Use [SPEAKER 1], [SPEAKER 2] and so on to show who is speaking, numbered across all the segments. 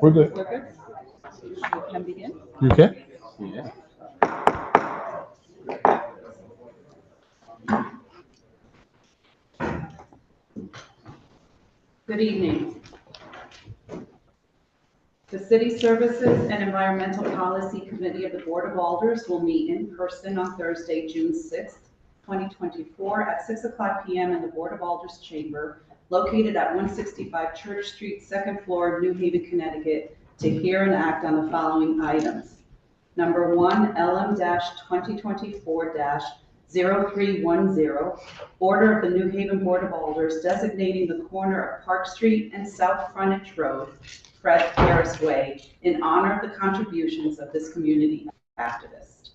[SPEAKER 1] We're good.
[SPEAKER 2] We're good? You can begin?
[SPEAKER 1] You okay?
[SPEAKER 3] Yeah.
[SPEAKER 2] Good evening. The City Services and Environmental Policy Committee of the Board of Alders will meet in person on Thursday, June 6th, 2024 at 6:00 p.m. in the Board of Alders Chamber located at 165 Church Street, second floor, New Haven, Connecticut, to hear and act on the following items. Number 1, LM-2024-0310, order of the New Haven Board of Alders designating the corner of Park Street and South Frontage Road, Fred Harris Way, in honor of the contributions of this community activist.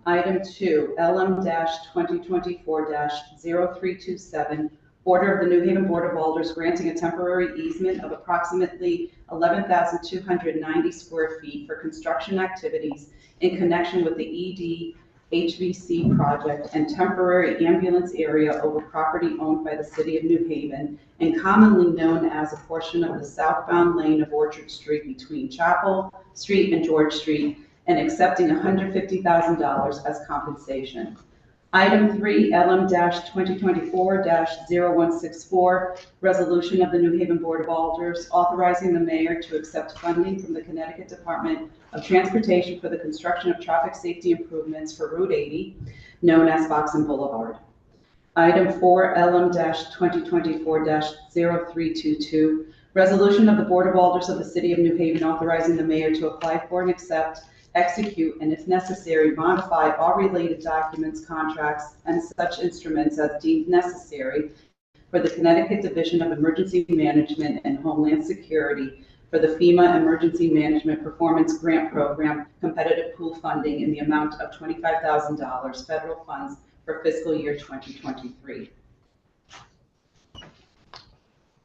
[SPEAKER 2] Item 2, LM-2024-0327, order of the New Haven Board of Alders granting a temporary easement of approximately 11,290 square feet for construction activities in connection with the ED HVC project and temporary ambulance area over property owned by the City of New Haven and commonly known as a portion of the southbound lane of Orchard Street between Chapel Street and George Street, and accepting $150,000 as compensation. Item 3, LM-2024-0164, resolution of the New Haven Board of Alders authorizing the mayor to accept funding from the Connecticut Department of Transportation for the construction of traffic safety improvements for Route 80, known as Foxen Boulevard. Item 4, LM-2024-0322, resolution of the Board of Alders of the City of New Haven authorizing the mayor to apply for and accept, execute, and if necessary, modify all related documents, contracts, and such instruments as deemed necessary for the Connecticut Division of Emergency Management and Homeland Security for the FEMA Emergency Management Performance Grant Program competitive pool funding in the amount of $25,000 federal funds for fiscal year 2023.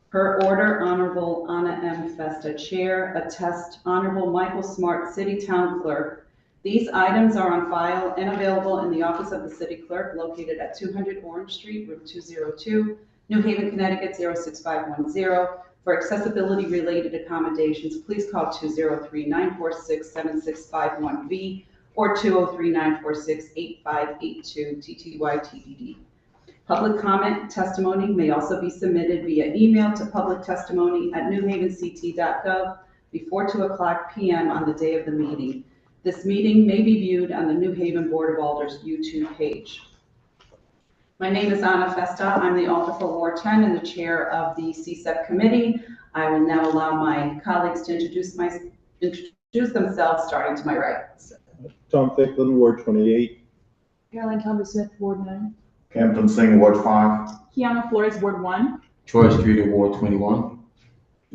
[SPEAKER 2] Per order, Honorable Anna M. Festa, Chair, attest Honorable Michael Smart, City Town Clerk. These items are on file and available in the office of the City Clerk located at 200 Orange Street, room 202, New Haven, Connecticut 06510. For accessibility-related accommodations, please call 203-946-7651B or 203-946-8582 TTY-TDD. Public comment testimony may also be submitted via email to publictestimony@newhavenct.gov before 2:00 p.m. on the day of the meeting. This meeting may be viewed on the New Haven Board of Alders YouTube page. My name is Anna Festa. I'm the Alder for Ward 10 and the chair of the CSEP committee. I will now allow my colleagues to introduce themselves, starting to my right.
[SPEAKER 4] Tom Thicklin, Ward 28.
[SPEAKER 5] Caroline Thomas-Smith, Ward 9.
[SPEAKER 6] Hampton Singh, Ward 5.
[SPEAKER 5] Kiana Flores, Ward 1.
[SPEAKER 3] Troy Street, Ward 21.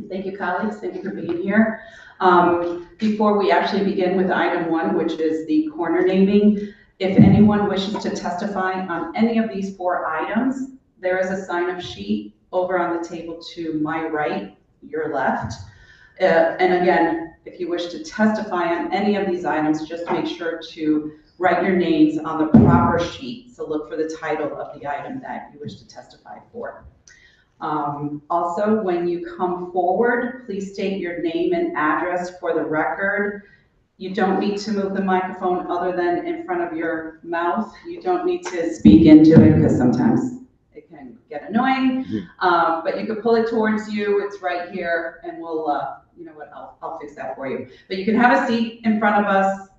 [SPEAKER 2] Thank you, colleagues. Thank you for being here. Before we actually begin with item 1, which is the corner naming, if anyone wishes to testify on any of these 4 items, there is a sign-up sheet over on the table to my right, your left. And again, if you wish to testify on any of these items, just make sure to write your names on the proper sheet. So look for the title of the item that you wish to testify for. Also, when you come forward, please state your name and address for the record. You don't need to move the microphone other than in front of your mouth. You don't need to speak into it because sometimes it can get annoying. But you can pull it towards you. It's right here, and we'll, you know what, I'll fix that for you. But you can have a seat in front of us,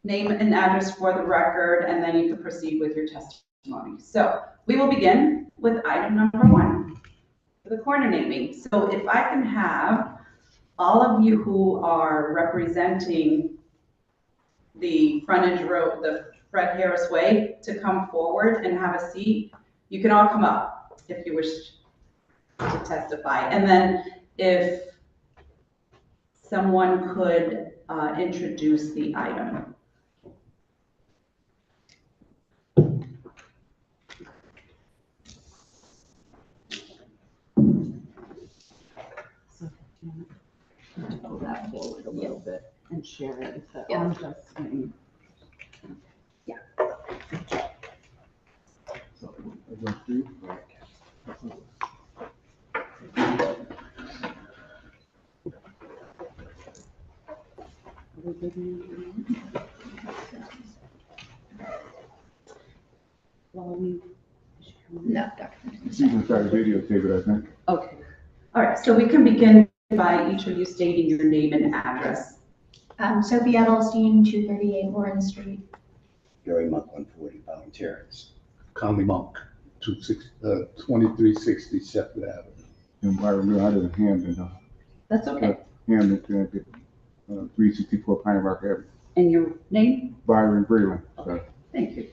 [SPEAKER 2] name and address for the record, and then you can proceed with your testimony. So we will begin with item number 1, the corner naming. So if I can have all of you who are representing the frontage road, the Fred Harris Way, to come forward and have a seat. You can all come up if you wish to testify. And then if someone could introduce the item. To pull that forward a little bit and share it with the unjust. Yeah.
[SPEAKER 7] No, Dr.
[SPEAKER 1] You can start videotape it, I think.
[SPEAKER 2] Okay. All right, so we can begin by each of you stating your name and address.
[SPEAKER 7] Sophie Edelstein, 238 Warren Street.
[SPEAKER 8] Gary Monk, 140 Volunteers.
[SPEAKER 9] Conley Monk, 2360 Shepherd Avenue.
[SPEAKER 1] And Byron, I didn't Hamden,
[SPEAKER 2] That's okay.
[SPEAKER 1] Hamden, 364 Pine Rock Avenue.
[SPEAKER 2] And your name?
[SPEAKER 1] Byron Breland.
[SPEAKER 2] Okay, thank you.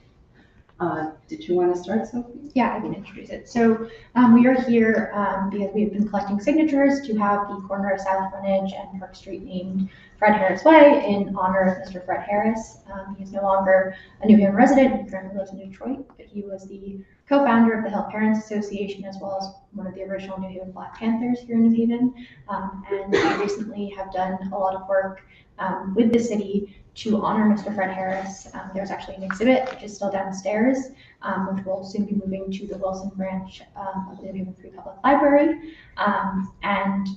[SPEAKER 2] Did you want to start, Sophie?
[SPEAKER 7] Yeah, I can introduce it. So we are here because we've been collecting signatures to have the corner of South Frontage and Park Street named Fred Harris Way in honor of Mr. Fred Harris. He is no longer a New Haven resident. He currently lives in Detroit, but he was the co-founder of the Help Parents Association as well as one of the original New Haven Black Panthers here in New Haven. And we recently have done a lot of work with the city to honor Mr. Fred Harris. There's actually an exhibit which is still downstairs, which will soon be moving to the Wilson branch of the New Haven Free Public Library. And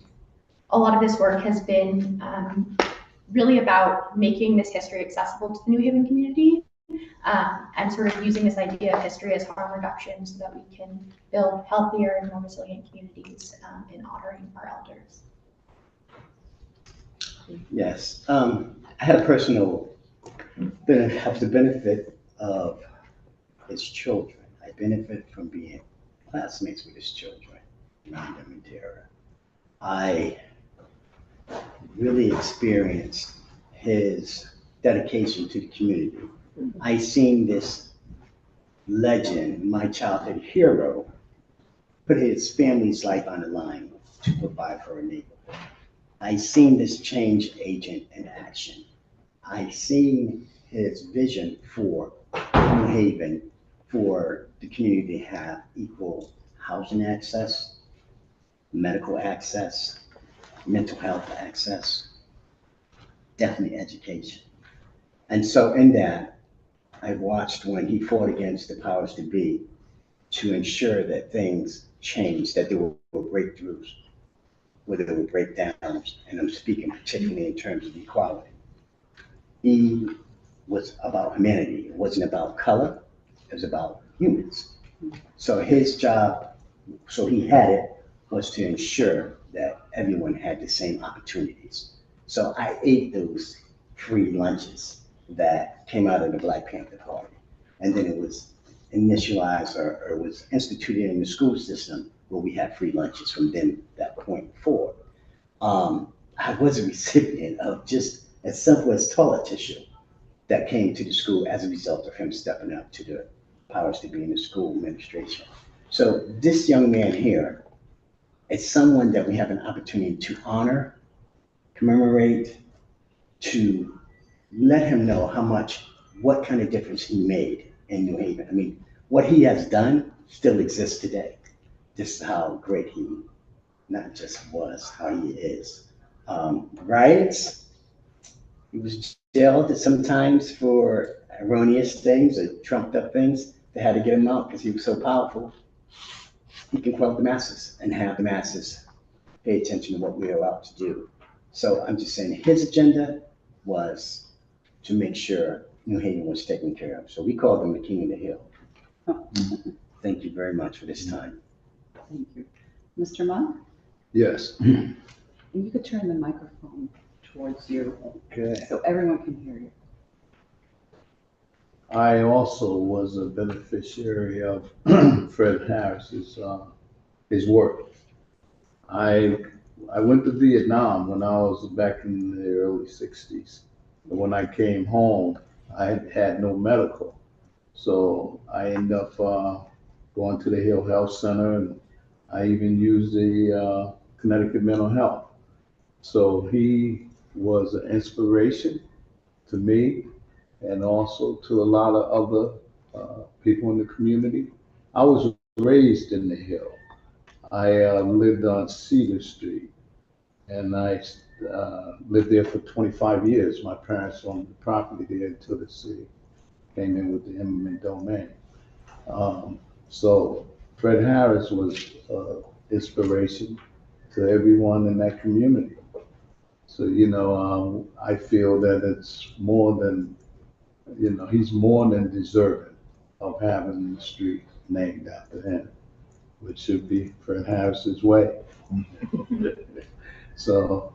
[SPEAKER 7] a lot of this work has been really about making this history accessible to the New Haven community and sort of using this idea of history as harm reduction so that we can build healthier and more resilient communities in honoring our elders.
[SPEAKER 8] Yes, I had a personal have the benefit of his children. I benefit from being classmates with his children, around them in terror. I really experienced his dedication to the community. I seen this legend, my childhood hero, put his family's life on the line to provide for a neighborhood. I seen this change agent in action. I seen his vision for New Haven, for the community to have equal housing access, medical access, mental health access, definitely education. And so in that, I watched when he fought against the powers to be to ensure that things changed, that there were breakthroughs, whether there were breakdowns, and I'm speaking particularly in terms of equality. He was about humanity. It wasn't about color, it was about humans. So his job, so he had it, was to ensure that everyone had the same opportunities. So I ate those free lunches that came out of the Black Panther Party. And then it was initialized or was instituted in the school system where we had free lunches from then that point forward. I was a recipient of just as simple as toilet tissue that came to the school as a result of him stepping up to the powers to be in the school administration. So this young man here is someone that we have an opportunity to honor, commemorate, to let him know what kind of difference he made in New Haven. I mean, what he has done still exists today. This is how great he not just was, how he is. Riots, he was jailed sometimes for erroneous things or trumped up things. They had to get him out because he was so powerful. He can quell the masses and have the masses pay attention to what we are allowed to do. So I'm just saying his agenda was to make sure New Haven was taken care of. So we called him the King of the Hill. Thank you very much for this time.
[SPEAKER 2] Thank you. Mr. Monk,
[SPEAKER 9] Yes.
[SPEAKER 2] and you could turn the microphone towards you
[SPEAKER 9] Okay.
[SPEAKER 2] so everyone can hear you.
[SPEAKER 9] I also was a beneficiary of Fred Harris's his work. I went to Vietnam when I was back in the early 60s. And when I came home, I had no medical. So I ended up going to the Hill Health Center, and I even used the Connecticut Mental Health. So he was an inspiration to me and also to a lot of other people in the community. I was raised in the Hill. I lived on Cedar Street, and I lived there for 25 years. My parents owned the property there until the city came in with the eminent domain. So Fred Harris was inspiration to everyone in that community. So, I feel that it's more than, he's more than deserving of having the street named after him, which should be Fred Harris's way. So,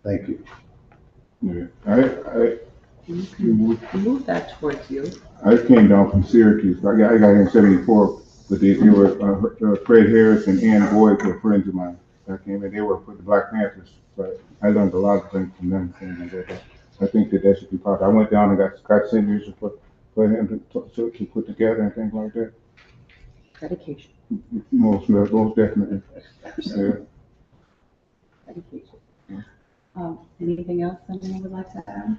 [SPEAKER 9] thank you.
[SPEAKER 1] Yeah.
[SPEAKER 2] Move that towards you.
[SPEAKER 1] I came down from Syracuse. I got here in '74, but they were Fred Harris and Ann Boyd were friends of mine. I came in, they worked for the Black Panthers, but I learned a lot of things from them. I think that should be part. I went down and got signatures for him to put together and things like that.
[SPEAKER 2] Dedication.
[SPEAKER 1] Most definitely. Yeah.
[SPEAKER 2] Dedication. Anything else anyone would like to add?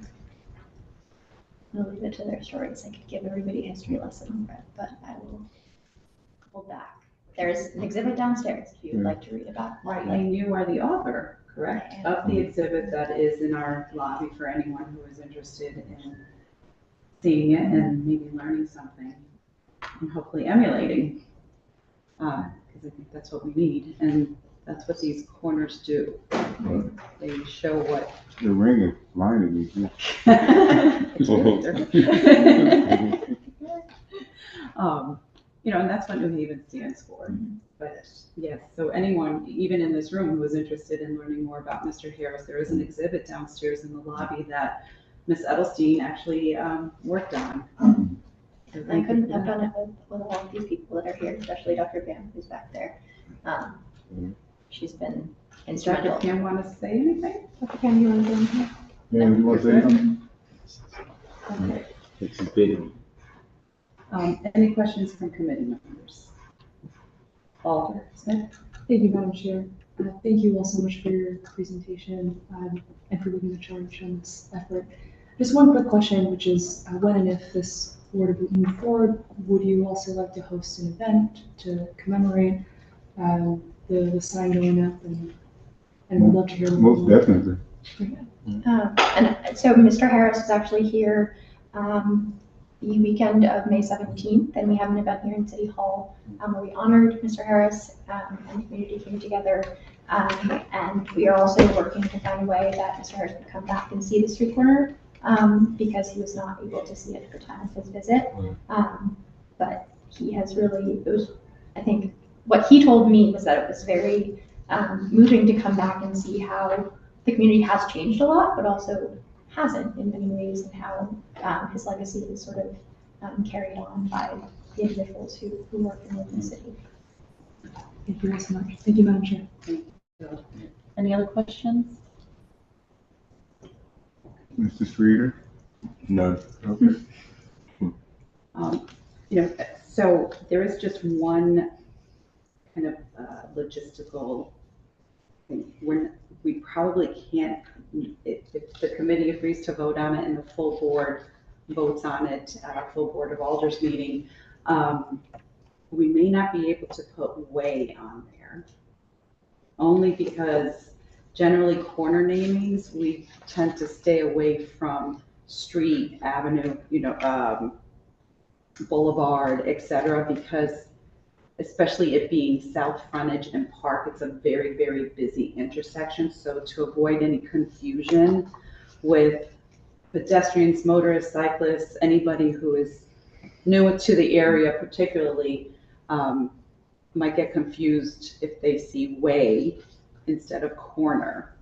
[SPEAKER 7] I'll leave it to their stories. I could give everybody a history lesson on Fred, but I will hold back. There's an exhibit downstairs if you would like to read about.
[SPEAKER 2] Right, and you are the author, correct, of the exhibit that is in our lobby for anyone who is interested in seeing it and maybe learning something and hopefully emulating. Because I think that's what we need, and that's what these corners do. They show what.
[SPEAKER 1] The ring is blinding me too.
[SPEAKER 2] And that's what New Haven stands for. But yes, so anyone, even in this room, who is interested in learning more about Mr. Harris, there is an exhibit downstairs in the lobby that Miss Edelstein actually worked on. So
[SPEAKER 7] I
[SPEAKER 2] thank you
[SPEAKER 7] couldn't
[SPEAKER 2] for
[SPEAKER 7] have
[SPEAKER 2] that.
[SPEAKER 7] done it with all of these people that are here, especially Dr. Pam, who's back there. She's been
[SPEAKER 2] Dr.
[SPEAKER 7] instrumental.
[SPEAKER 2] Pam want to say anything?
[SPEAKER 7] Dr. Pam, you want to go in here?
[SPEAKER 1] Yeah, you want to say something?
[SPEAKER 2] Okay.
[SPEAKER 3] It's big.
[SPEAKER 2] Any questions from committee members? Alder Smith?
[SPEAKER 5] Thank you, Madam Chair. Thank you all so much for your presentation and for leading the charge on this effort. Just one quick question, which is when and if this were to move forward, would you also like to host an event to commemorate the sign going up? And we'd love to hear
[SPEAKER 1] Most
[SPEAKER 5] more.
[SPEAKER 1] definitely.
[SPEAKER 7] And so Mr. Harris is actually here the weekend of May 17th, and we have an event here in City Hall where we honored Mr. Harris and the community came together. And we are also working to find a way that Mr. Harris would come back and see the street corner because he was not able to see it at the time of his visit. But he has really, I think what he told me was that it was very moving to come back and see how the community has changed a lot, but also hasn't in many ways, and how his legacy is sort of carried on by the individuals who work and live in the city.
[SPEAKER 5] Thank you all so much. Thank you, Madam Chair.
[SPEAKER 2] Any other questions?
[SPEAKER 1] Mr. Streeter?
[SPEAKER 3] No.
[SPEAKER 1] Okay.
[SPEAKER 2] So there is just one kind of logistical thing. We probably can't, if the committee agrees to vote on it and the full board votes on it at our full Board of Alders meeting, we may not be able to put way on there. Only because generally corner namings, we tend to stay away from street, avenue, boulevard, et cetera, because especially it being south frontage and park, it's a very, very busy intersection. So to avoid any confusion with pedestrians, motorists, cyclists, anybody who is new to the area particularly, might get confused if they see way instead of corner.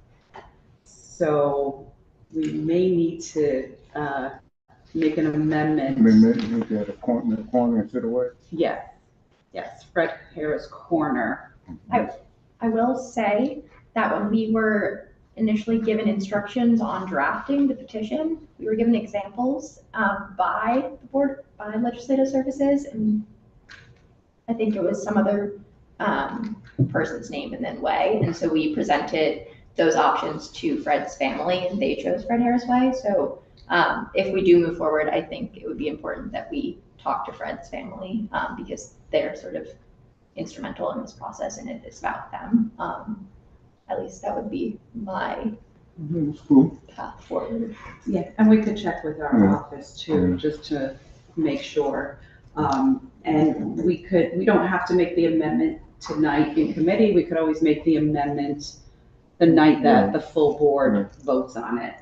[SPEAKER 2] So we may need to make an amendment.
[SPEAKER 1] Make that a corner instead of what?
[SPEAKER 2] Yes, Fred Harris Corner.
[SPEAKER 7] I will say that when we were initially given instructions on drafting the petition, we were given examples by the board, by Legislative Services, and I think it was some other person's name and then way. And so we presented those options to Fred's family and they chose Fred Harris Way. So if we do move forward, I think it would be important that we talk to Fred's family because they're sort of instrumental in this process and it's about them. At least that would be my
[SPEAKER 1] Cool.
[SPEAKER 7] path forward.
[SPEAKER 2] Yeah, and we could check with our office too, just to make sure. And we don't have to make the amendment tonight in committee. We could always make the amendment the night that the full board votes on it.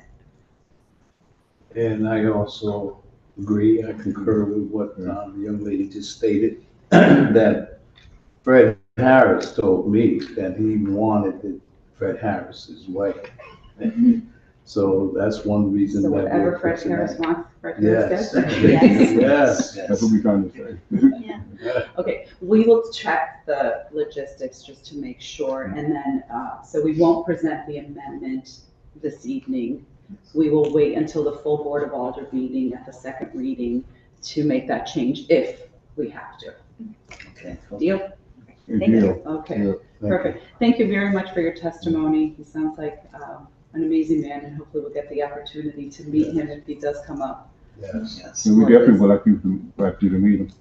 [SPEAKER 9] And I also agree, I concur with what the young lady just stated, that Fred Harris told me that he wanted it Fred Harris's way. So that's one reason
[SPEAKER 2] So
[SPEAKER 9] that
[SPEAKER 2] whatever
[SPEAKER 9] we're
[SPEAKER 2] Fred
[SPEAKER 9] fixing
[SPEAKER 2] Harris
[SPEAKER 9] that.
[SPEAKER 2] wants, Fred Harris
[SPEAKER 9] Yes.
[SPEAKER 2] gets.
[SPEAKER 9] Yes.
[SPEAKER 1] That's what we're trying to say.
[SPEAKER 7] Yeah.
[SPEAKER 2] Okay, we will check the logistics just to make sure, and then, so we won't present the amendment this evening. We will wait until the full Board of Alder meeting at the second reading to make that change if we have to.
[SPEAKER 8] Okay.
[SPEAKER 2] Deal?
[SPEAKER 1] Thank you.
[SPEAKER 2] Okay,
[SPEAKER 1] Yeah.
[SPEAKER 2] perfect. Thank you very much for your testimony. He sounds like an amazing man, and hopefully we'll get the opportunity to meet him if he does come up.
[SPEAKER 9] Yes.
[SPEAKER 8] Yes.
[SPEAKER 1] And we definitely would like you to meet him.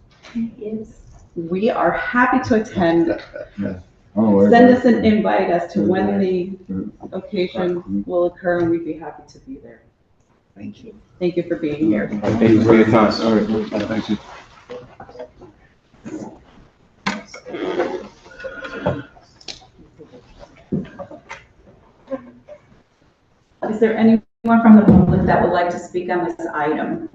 [SPEAKER 7] Yes.
[SPEAKER 2] We are happy to attend.
[SPEAKER 1] Oh,
[SPEAKER 2] Send us an invite as to when the occasion will occur, and we'd be happy to be there.
[SPEAKER 8] Thank you.
[SPEAKER 2] Thank you for being here.
[SPEAKER 3] Thank you for your time.
[SPEAKER 1] All right, thank you.
[SPEAKER 2] Is there anyone from the public that would like to speak on this item?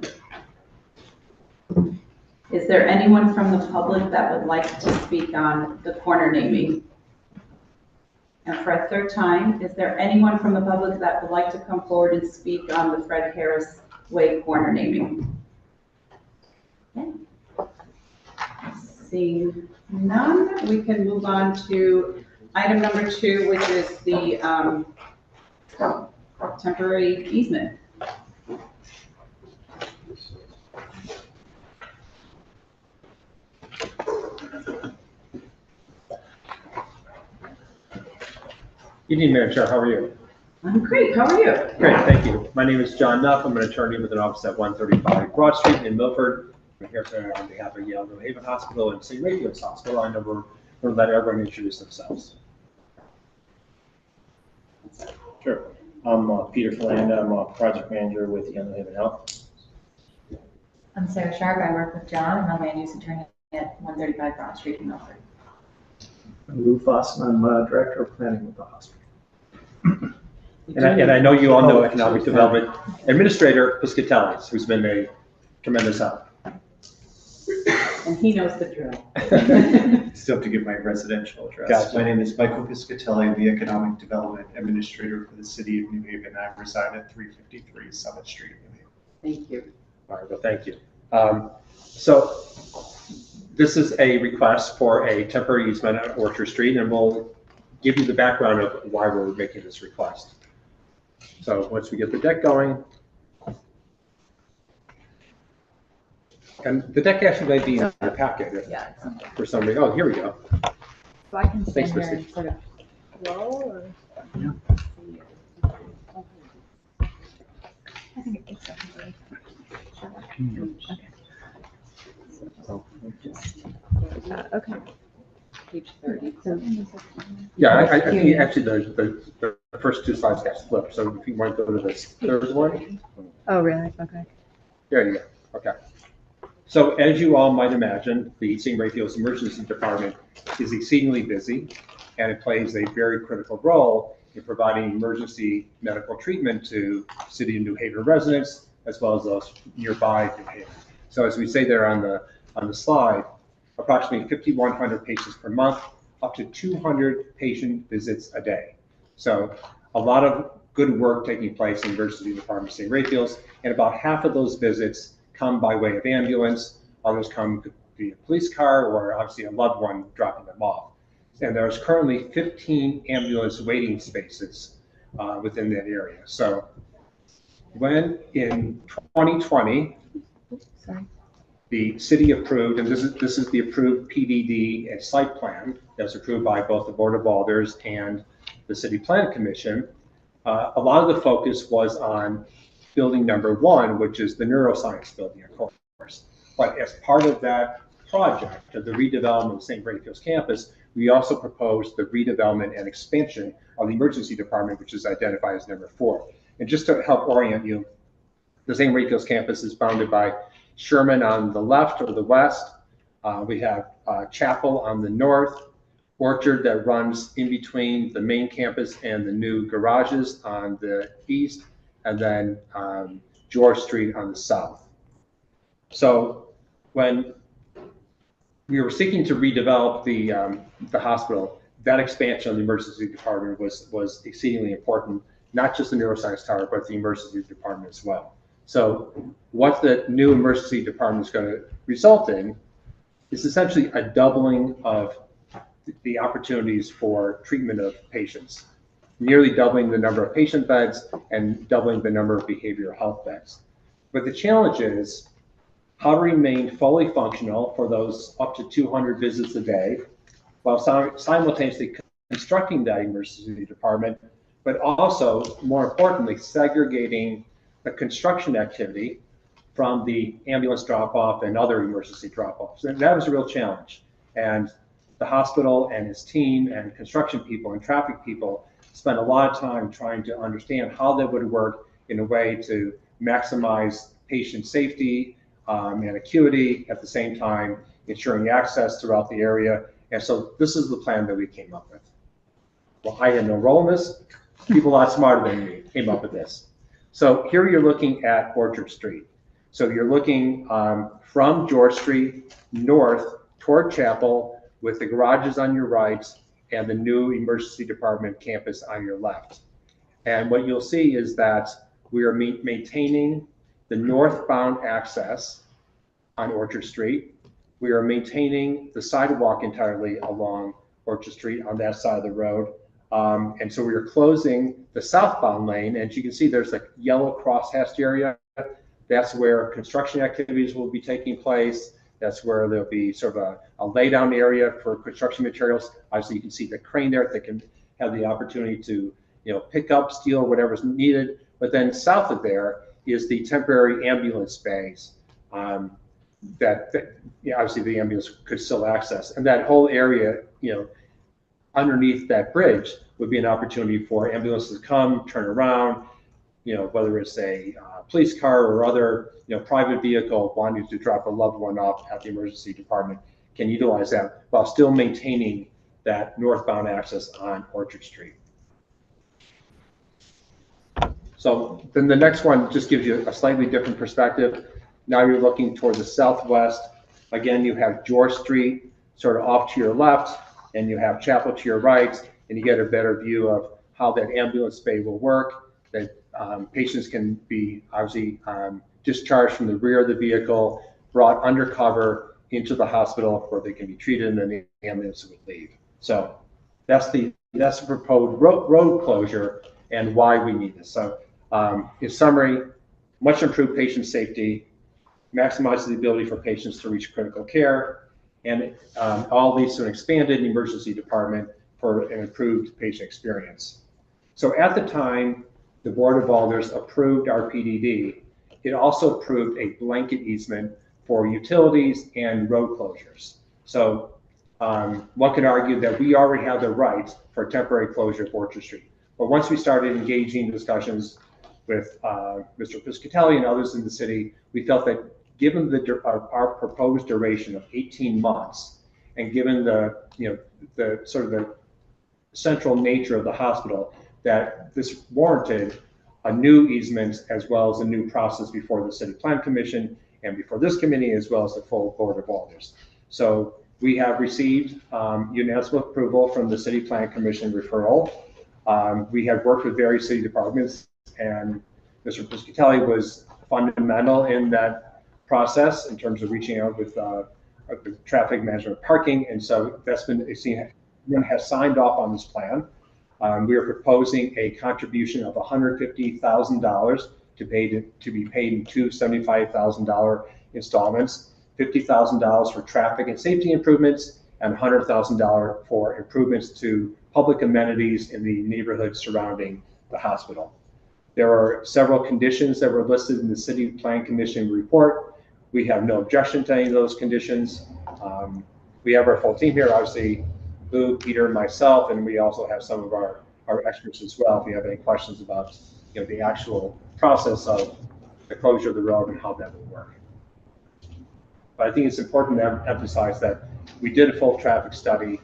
[SPEAKER 2] Is there anyone from the public that would like to speak on the corner naming? And for a third time, is there anyone from the public that would like to come forward and speak on the Fred Harris Way corner naming? Okay. Seeing none, we can move on to item number 2, which is the temporary easement.
[SPEAKER 10] Evening, Madam Chair. How are you?
[SPEAKER 2] I'm great. How are you?
[SPEAKER 10] Great, thank you. My name is John Nuff. I'm an attorney with an office at 135 Broad Street in Milford. I'm here today on behalf of Yale New Haven Hospital and St. Radios Hospital. I know we're going to let everyone introduce themselves.
[SPEAKER 11] Sure. I'm Peter Falanda. I'm a project manager with Yale New Haven Health.
[SPEAKER 12] I'm Sarah Sharp. I work with John. I'm a land use attorney at 135 Broad Street in Milford.
[SPEAKER 11] I'm Lou Foss, and I'm Director of Planning with the hospital.
[SPEAKER 10] And I know you all know Economic Development Administrator Piscatellis, who's been a tremendous help.
[SPEAKER 2] And he knows the drill.
[SPEAKER 13] Still have to give my residential address.
[SPEAKER 10] Gotcha.
[SPEAKER 13] My name is Michael Piscatelli, the Economic Development Administrator for the City of New Haven. I reside at 353 Summit Street, New Haven.
[SPEAKER 2] Thank you.
[SPEAKER 10] All right, well, thank you. So this is a request for a temporary easement at Orchard Street, and we'll give you the background of why we're making this request. So once we get the deck going, and the deck actually may be in the packet for some reason. Oh, here we go.
[SPEAKER 12] So I can stand
[SPEAKER 10] Thanks,
[SPEAKER 12] here
[SPEAKER 10] Christy.
[SPEAKER 12] and sort of roll or?
[SPEAKER 8] Yeah.
[SPEAKER 12] I think it takes something. Okay.
[SPEAKER 2] Page 30.
[SPEAKER 10] Yeah, I think actually the first 2 slides got flipped. So if you want to go to this third one.
[SPEAKER 12] Oh, really? Okay.
[SPEAKER 10] There you go. Okay. So as you all might imagine, the St. Raphael's Emergency Department is exceedingly busy, and it plays a very critical role in providing emergency medical treatment to City of New Haven residents, as well as those nearby New Haven. So as we say there on the slide, approximately 5,100 patients per month, up to 200 patient visits a day. So a lot of good work taking place in the Emergency Department of St. Raphael's, and about half of those visits come by way of ambulance, others come via police car, or obviously a loved one dropping them off. And there's currently 15 ambulance waiting spaces within that area. So when in 2020, the city approved, and this is the approved PDD and site plan that's approved by both the Board of Alders and the City Plan Commission. A lot of the focus was on building number 1, which is the neuroscience building, of course. But as part of that project, of the redevelopment of St. Raphael's campus, we also proposed the redevelopment and expansion of the emergency department, which is identified as number 4. And just to help orient you, the St. Raphael's campus is bounded by Sherman on the left or the west. We have Chapel on the north, orchard that runs in between the main campus and the new garages on the east, and then George Street on the south. So when we were seeking to redevelop the hospital, that expansion of the emergency department was exceedingly important, not just the neuroscience tower, but the emergency department as well. So what the new emergency department is going to result in is essentially a doubling of the opportunities for treatment of patients, nearly doubling the number of patient beds and doubling the number of behavioral health beds. But the challenge is how to remain fully functional for those up to 200 visits a day, while simultaneously constructing that emergency department, but also, more importantly, segregating the construction activity from the ambulance drop-off and other emergency drop-offs. And that was a real challenge. And the hospital and its team and construction people and traffic people spent a lot of time trying to understand how that would work in a way to maximize patient safety and acuity, at the same time ensuring access throughout the area. And so this is the plan that we came up with. Well, I had no role in this. People a lot smarter than me came up with this. So here you're looking at Orchard Street. So you're looking from George Street north toward Chapel, with the garages on your right and the new emergency department campus on your left. And what you'll see is that we are maintaining the northbound access on Orchard Street. We are maintaining the sidewalk entirely along Orchard Street on that side of the road. And so we are closing the southbound lane. And you can see there's a yellow crosshatched area. That's where construction activities will be taking place. That's where there'll be sort of a laydown area for construction materials. Obviously, you can see the crane there that can have the opportunity to, pick up steel or whatever's needed. But then south of there is the temporary ambulance bays that obviously the ambulance could still access. And that whole area, underneath that bridge would be an opportunity for ambulances to come, turn around, whether it's a police car or other, private vehicle wanting to drop a loved one off at the emergency department can utilize that while still maintaining that northbound access on Orchard Street. So then the next one just gives you a slightly different perspective. Now you're looking toward the southwest. Again, you have George Street sort of off to your left, and you have Chapel to your right, and you get a better view of how that ambulance bay will work, that patients can be obviously discharged from the rear of the vehicle, brought undercover into the hospital where they can be treated, and then the ambulance would leave. So that's the proposed road closure and why we need this. So in summary, much improved patient safety, maximizes the ability for patients to reach critical care, and all leads to an expanded emergency department for an improved patient experience. So at the time the Board of Alders approved our PDD, it also approved a blanket easement for utilities and road closures. So one could argue that we already have the right for temporary closure of Orchard Street. But once we started engaging discussions with Mr. Piscatelli and others in the city, we felt that given our proposed duration of 18 months, and given the sort of the central nature of the hospital, that this warranted a new easement as well as a new process before the City Plan Commission and before this committee, as well as the full Board of Alders. So we have received unanimous approval from the City Plan Commission referral. We have worked with various city departments, and Mr. Piscatelli was fundamental in that process in terms of reaching out with traffic management parking. And so that's been seen, everyone has signed off on this plan. We are proposing a contribution of $150,000 to be paid in two $75,000 installments, $50,000 for traffic and safety improvements, and $100,000 for improvements to public amenities in the neighborhood surrounding the hospital. There are several conditions that were listed in the City Plan Commission report. We have no objection to any of those conditions. We have our full team here, obviously, Lou, Peter, myself, and we also have some of our experts as well if you have any questions about the actual process of the closure of the road and how that will work. But I think it's important to emphasize that we did a full traffic study.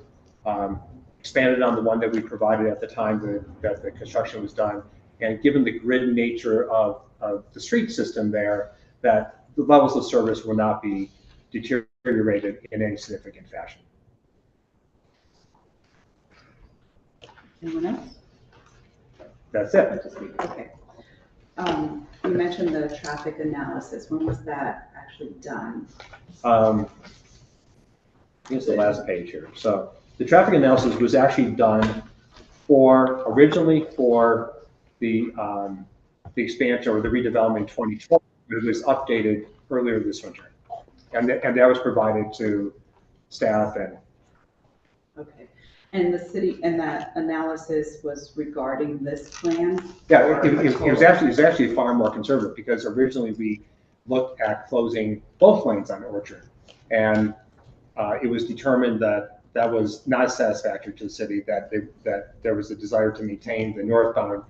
[SPEAKER 10] expanded on the one that we provided at the time that the construction was done. And given the grid nature of the street system there, that the levels of service will not be deteriorated in any significant fashion.
[SPEAKER 2] Anyone else?
[SPEAKER 10] That's it.
[SPEAKER 2] Okay. You mentioned the traffic analysis. When was that actually done?
[SPEAKER 10] Here's the last page here. So the traffic analysis was actually done originally for the expansion or the redevelopment 2012, but it was updated earlier this winter. And that was provided to staff and.
[SPEAKER 2] Okay. And the city, and that analysis was regarding this plan?
[SPEAKER 10] Yeah, it was actually far more conservative because originally we looked at closing both lanes on Orchard. And it was determined that that was not satisfactory to the city, that there was a desire to maintain the northbound,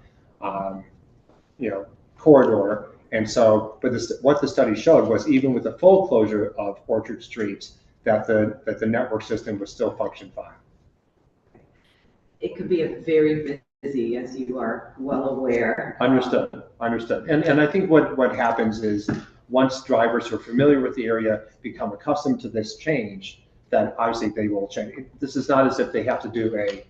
[SPEAKER 10] corridor. And so, but what the study showed was even with the full closure of Orchard streets, that the network system would still function fine.
[SPEAKER 2] It could be a very busy, as you are well aware.
[SPEAKER 10] Understood. And I think what happens is once drivers who are familiar with the area become accustomed to this change, that obviously they will change. This is not as if they have to do a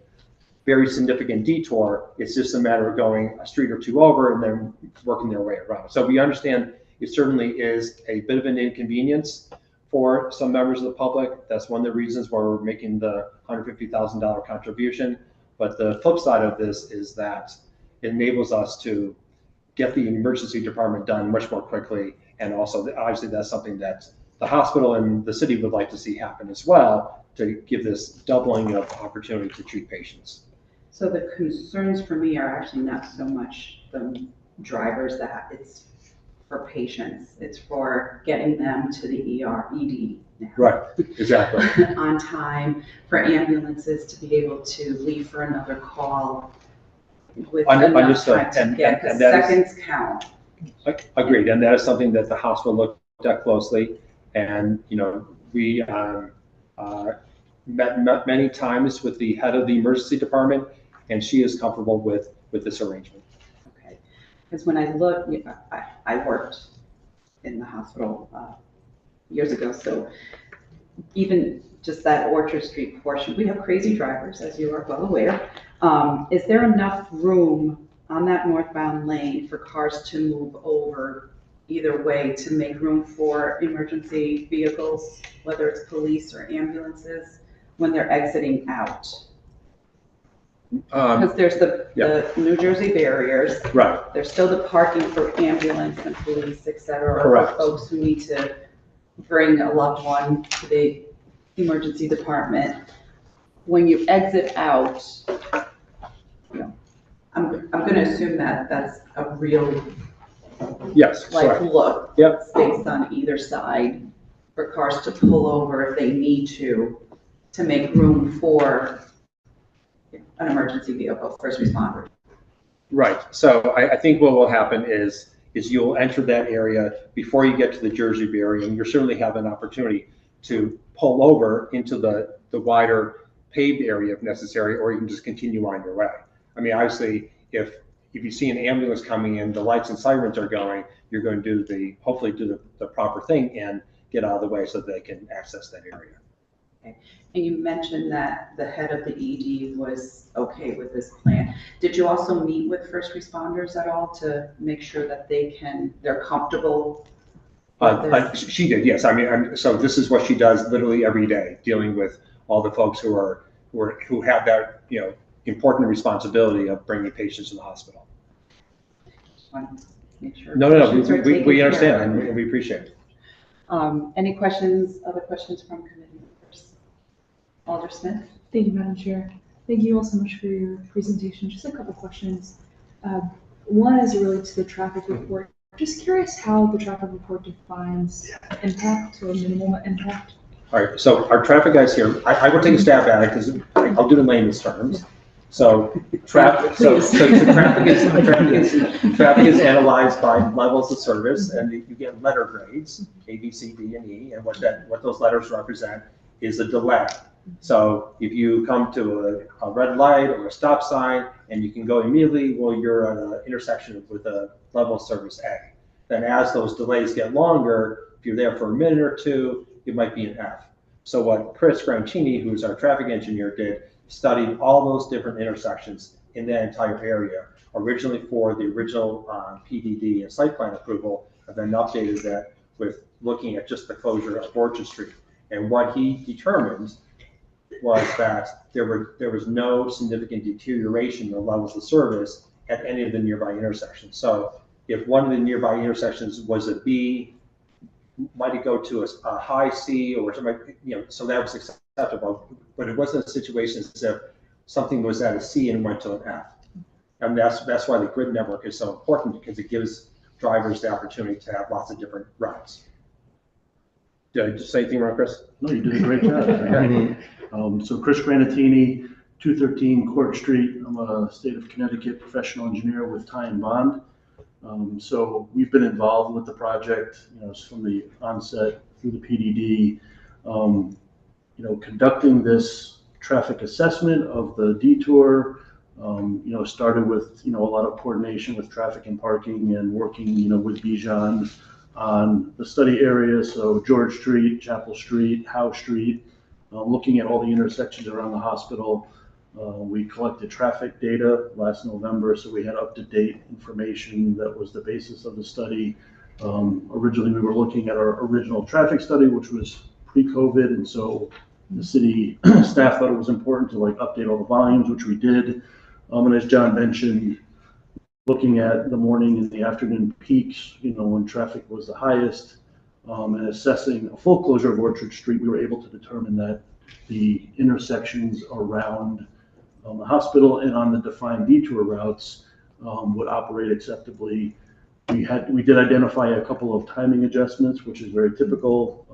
[SPEAKER 10] very significant detour. It's just a matter of going a street or two over and then working their way around. So we understand it certainly is a bit of an inconvenience for some members of the public. That's one of the reasons why we're making the $150,000 contribution. But the flip side of this is that it enables us to get the emergency department done much more quickly. And also, obviously, that's something that the hospital and the city would like to see happen as well, to give this doubling of opportunity to treat patients.
[SPEAKER 2] So the concerns for me are actually not so much the drivers, that it's for patients. It's for getting them to the ED now.
[SPEAKER 10] Right, exactly.
[SPEAKER 2] On time, for ambulances to be able to leave for another call with enough time to get, because seconds count.
[SPEAKER 10] Agreed, and that is something that the hospital looked at closely. And, we met many times with the head of the emergency department, and she is comfortable with this arrangement.
[SPEAKER 2] Okay, because when I look, I worked in the hospital years ago, so even just that Orchard Street portion, we have crazy drivers, as you are well aware. Is there enough room on that northbound lane for cars to move over either way to make room for emergency vehicles, whether it's police or ambulances, when they're exiting out? Because there's the New Jersey barriers.
[SPEAKER 10] Right.
[SPEAKER 2] There's still the parking for ambulance and police, et cetera,
[SPEAKER 10] Correct.
[SPEAKER 2] for folks who need to bring a loved one to the emergency department. When you exit out, I'm going to assume that that's a real,
[SPEAKER 10] yes,
[SPEAKER 2] look.
[SPEAKER 10] Yep.
[SPEAKER 2] Space on either side for cars to pull over if they need to make room for an emergency vehicle, first responder.
[SPEAKER 10] Right. So I think what will happen is you'll enter that area before you get to the Jersey barrier, and you'll certainly have an opportunity to pull over into the wider paved area if necessary, or you can just continue on your way. I mean, obviously, if you see an ambulance coming in, the lights and sirens are going, you're going to hopefully do the proper thing and get out of the way so they can access that area.
[SPEAKER 2] Okay. And you mentioned that the head of the ED was okay with this plan. Did you also meet with first responders at all to make sure that they're comfortable with this?
[SPEAKER 10] She did, yes. I mean, so this is what she does literally every day, dealing with all the folks who have that, important responsibility of bringing patients to the hospital.
[SPEAKER 2] Just want to make sure.
[SPEAKER 10] No, we understand and we appreciate it.
[SPEAKER 2] Any other questions from committee members? Alder Smith?
[SPEAKER 5] Thank you, Madam Chair. Thank you all so much for your presentation. Just a couple questions. One, as it relates to the traffic report, just curious how the traffic report defines impact or minimal impact.
[SPEAKER 10] All right, so our traffic guys here, I will take a stab at it because I'll do the layman's terms. So traffic is analyzed by levels of service, and you get letter grades, A, B, C, D, and E, and what those letters represent is a delay So if you come to a red light or a stop sign and you can go immediately, well, you're at an intersection with a level of service A. Then as those delays get longer, if you're there for a minute or two, it might be an F. So what Chris Grancini, who's our traffic engineer, did, studied all those different intersections in that entire area, originally for the original PDD and site plan approval, and then updated that with looking at just the closure of Orchard Street. And what he determined was that there was no significant deterioration in the levels of service at any of the nearby intersections. So if one of the nearby intersections was a B, might it go to a high C or something, so that was acceptable. But it wasn't a situation as if something was at a C and went to an F. And that's why the grid network is so important, because it gives drivers the opportunity to have lots of different routes. Did I just say anything wrong, Chris?
[SPEAKER 14] No, you did a great job. So Chris Granatini, 213 Court Street. I'm a state of Connecticut professional engineer with Ty and Bond. So we've been involved with the project, from the onset through the PDD, conducting this traffic assessment of the detour. Started with, a lot of coordination with traffic and parking and working, with Bijan on the study area. So George Street, Chapel Street, Howe Street, looking at all the intersections around the hospital. We collected traffic data last November, so we had up-to-date information that was the basis of the study. Originally, we were looking at our original traffic study, which was pre-COVID, and so the city staff thought it was important to update all the volumes, which we did. And as John mentioned, looking at the morning and the afternoon peaks, when traffic was the highest, and assessing a full closure of Orchard Street, we were able to determine that the intersections around the hospital and on the defined detour routes would operate acceptably. We did identify a couple of timing adjustments, which is very typical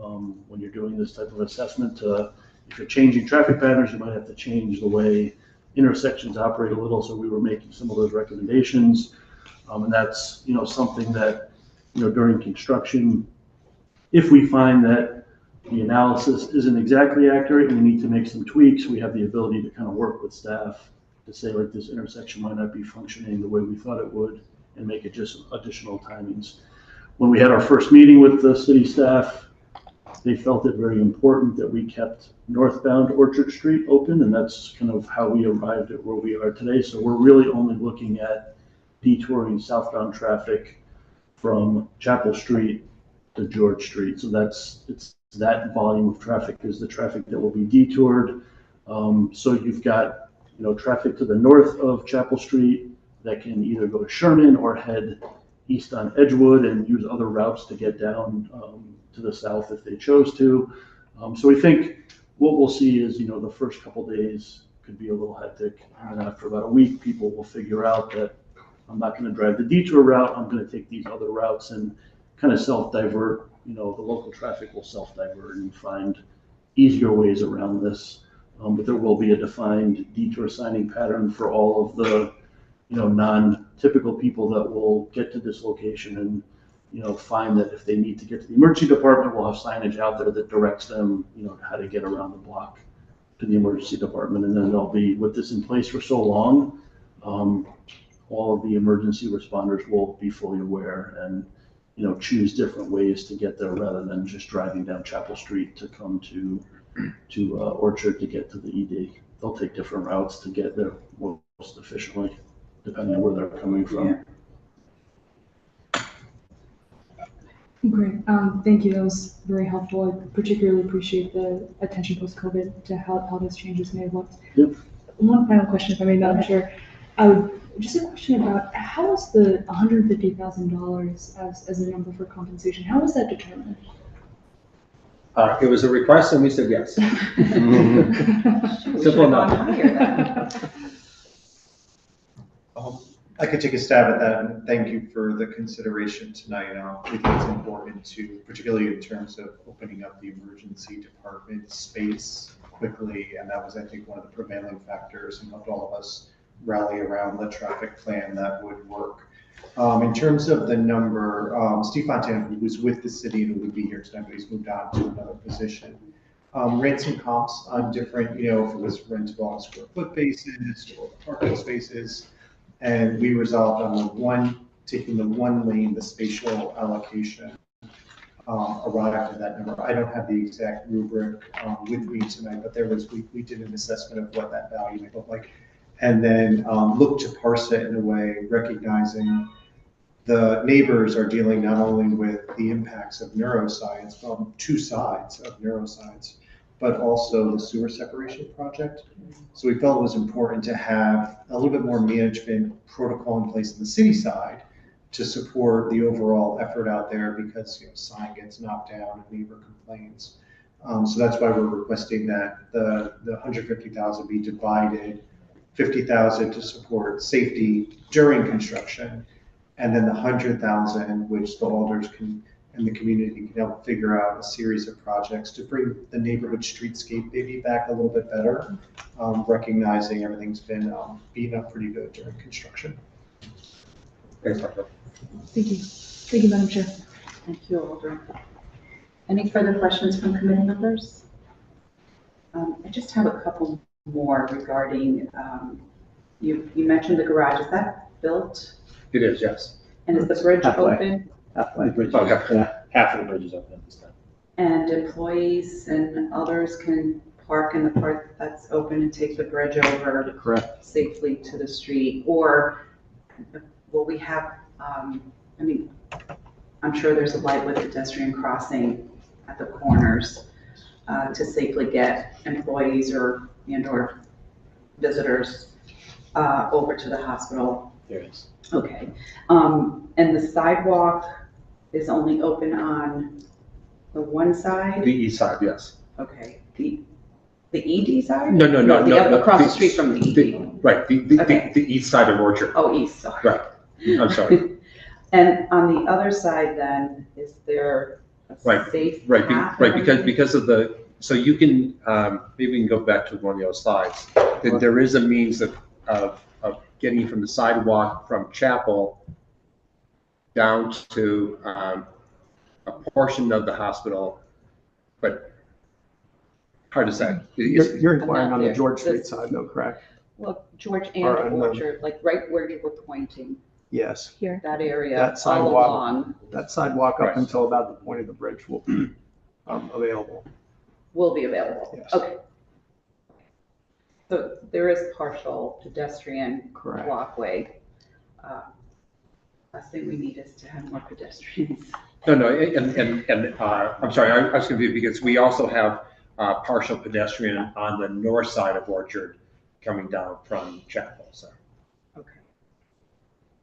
[SPEAKER 14] when you're doing this type of assessment. If you're changing traffic patterns, you might have to change the way intersections operate a little. So we were making some of those recommendations, and that's something that during construction, if we find that the analysis isn't exactly accurate and we need to make some tweaks, we have the ability to kind of work with staff to say, this intersection might not be functioning the way we thought it would, and make it just additional timings. When we had our first meeting with the city staff, they felt it very important that we kept northbound Orchard Street open, and that's kind of how we arrived at where we are today. So we're really only looking at detouring southbound traffic from Chapel Street to George Street. So it's that volume of traffic is the traffic that will be detoured. So you've got traffic to the north of Chapel Street that can either go to Sherman or head east on Edgewood and use other routes to get down to the south if they chose to. So we think what we'll see is, the first couple days could be a little hectic. And after about a week, people will figure out that I'm not going to drive the detour route. I'm going to take these other routes and kind of self-divert. The local traffic will self-divert and find easier ways around this. But there will be a defined detour signing pattern for all of the, non-typical people that will get to this location and, find that if they need to get to the emergency department, we'll have signage out there that directs them, how to get around the block to the emergency department. And then they'll be with this in place for so long, all of the emergency responders will be fully aware and, choose different ways to get there rather than just driving down Chapel Street to come to Orchard to get to the ED. They'll take different routes to get there most efficiently, depending on where they're coming from.
[SPEAKER 5] Great. Thank you. That was very helpful. I particularly appreciate the attention post-COVID to how those changes may have looked.
[SPEAKER 14] Yep.
[SPEAKER 5] One final question, if I may, Madam Chair. Just a question about how is the $150,000 as a number for compensation? How is that determined?
[SPEAKER 10] It was a request and we said yes. Simple enough.
[SPEAKER 13] I could take a stab at that, and thank you for the consideration tonight. We think it's important to, particularly in terms of opening up the emergency department space quickly, and that was, I think, one of the prevailing factors and helped all of us rally around the traffic plan that would work. In terms of the number, Steve Fontana, who was with the city and who would be here tonight, but he's moved on to another position. ran some comps on different, if it was rentable on a square foot basis or parking spaces. And we resolved on taking the one lane, the spatial allocation, arrived at that number. I don't have the exact rubric with me tonight, but we did an assessment of what that value might look like. And then look to parse it in a way, recognizing the neighbors are dealing not only with the impacts of neuroscience from two sides of neuroscience, but also the sewer separation project. So we felt it was important to have a little bit more management protocol in place on the city side to support the overall effort out there, because sign gets knocked down and neighbor complains. So that's why we're requesting that the 150,000 be divided, 50,000 to support safety during construction, and then the 100,000, which the alders can and the community can help figure out a series of projects to bring the neighborhood streetscape maybe back a little bit better, recognizing everything's been beaten up pretty good during construction.
[SPEAKER 10] Thanks, Dr.
[SPEAKER 5] Thank you. Thank you, Madam Chair.
[SPEAKER 2] Thank you, Alder. Any further questions from committee members? I just have a couple more regarding, you mentioned the garage. Is that built?
[SPEAKER 10] It is, yes.
[SPEAKER 2] And is the bridge
[SPEAKER 4] Halfway.
[SPEAKER 2] open?
[SPEAKER 4] Halfway.
[SPEAKER 10] Okay.
[SPEAKER 4] Yeah, half of the bridge is open at this time.
[SPEAKER 2] And employees and others can park in the part that's open and take the bridge over
[SPEAKER 4] Correct.
[SPEAKER 2] safely to the street? Or will we have, I'm sure there's a light with pedestrian crossing at the corners to safely get employees or visitors over to the hospital.
[SPEAKER 4] There is.
[SPEAKER 2] Okay. And the sidewalk is only open on the one side?
[SPEAKER 10] The east side, yes.
[SPEAKER 2] Okay. The ED side?
[SPEAKER 10] No.
[SPEAKER 2] Across the street from the ED.
[SPEAKER 10] Right,
[SPEAKER 2] Okay.
[SPEAKER 10] the east side of Orchard.
[SPEAKER 2] Oh, east, sorry.
[SPEAKER 10] Right, I'm sorry.
[SPEAKER 2] And on the other side then, is there a safe path?
[SPEAKER 10] Because of so you can, maybe we can go back to one of those slides. That there is a means of getting from the sidewalk from Chapel down to a portion of the hospital, but hard to say.
[SPEAKER 15] You're inquiring on the
[SPEAKER 2] there.
[SPEAKER 15] George Street side though, correct?
[SPEAKER 2] Well, George and
[SPEAKER 15] Or on the-
[SPEAKER 2] Orchard, like right where you were pointing,
[SPEAKER 15] Yes.
[SPEAKER 5] Here.
[SPEAKER 2] that area,
[SPEAKER 15] That
[SPEAKER 2] all
[SPEAKER 15] sidewalk,
[SPEAKER 2] along,
[SPEAKER 15] that sidewalk up
[SPEAKER 10] Right.
[SPEAKER 15] until about the point of the bridge will be available.
[SPEAKER 2] will be available?
[SPEAKER 15] Yes.
[SPEAKER 2] Okay. So there is partial pedestrian
[SPEAKER 15] Correct.
[SPEAKER 2] walkway. Last thing we need is to have more pedestrians.
[SPEAKER 10] No, and I'm sorry, I was confused because we also have partial pedestrian on the north side of Orchard coming down from Chapel, so.
[SPEAKER 2] Okay.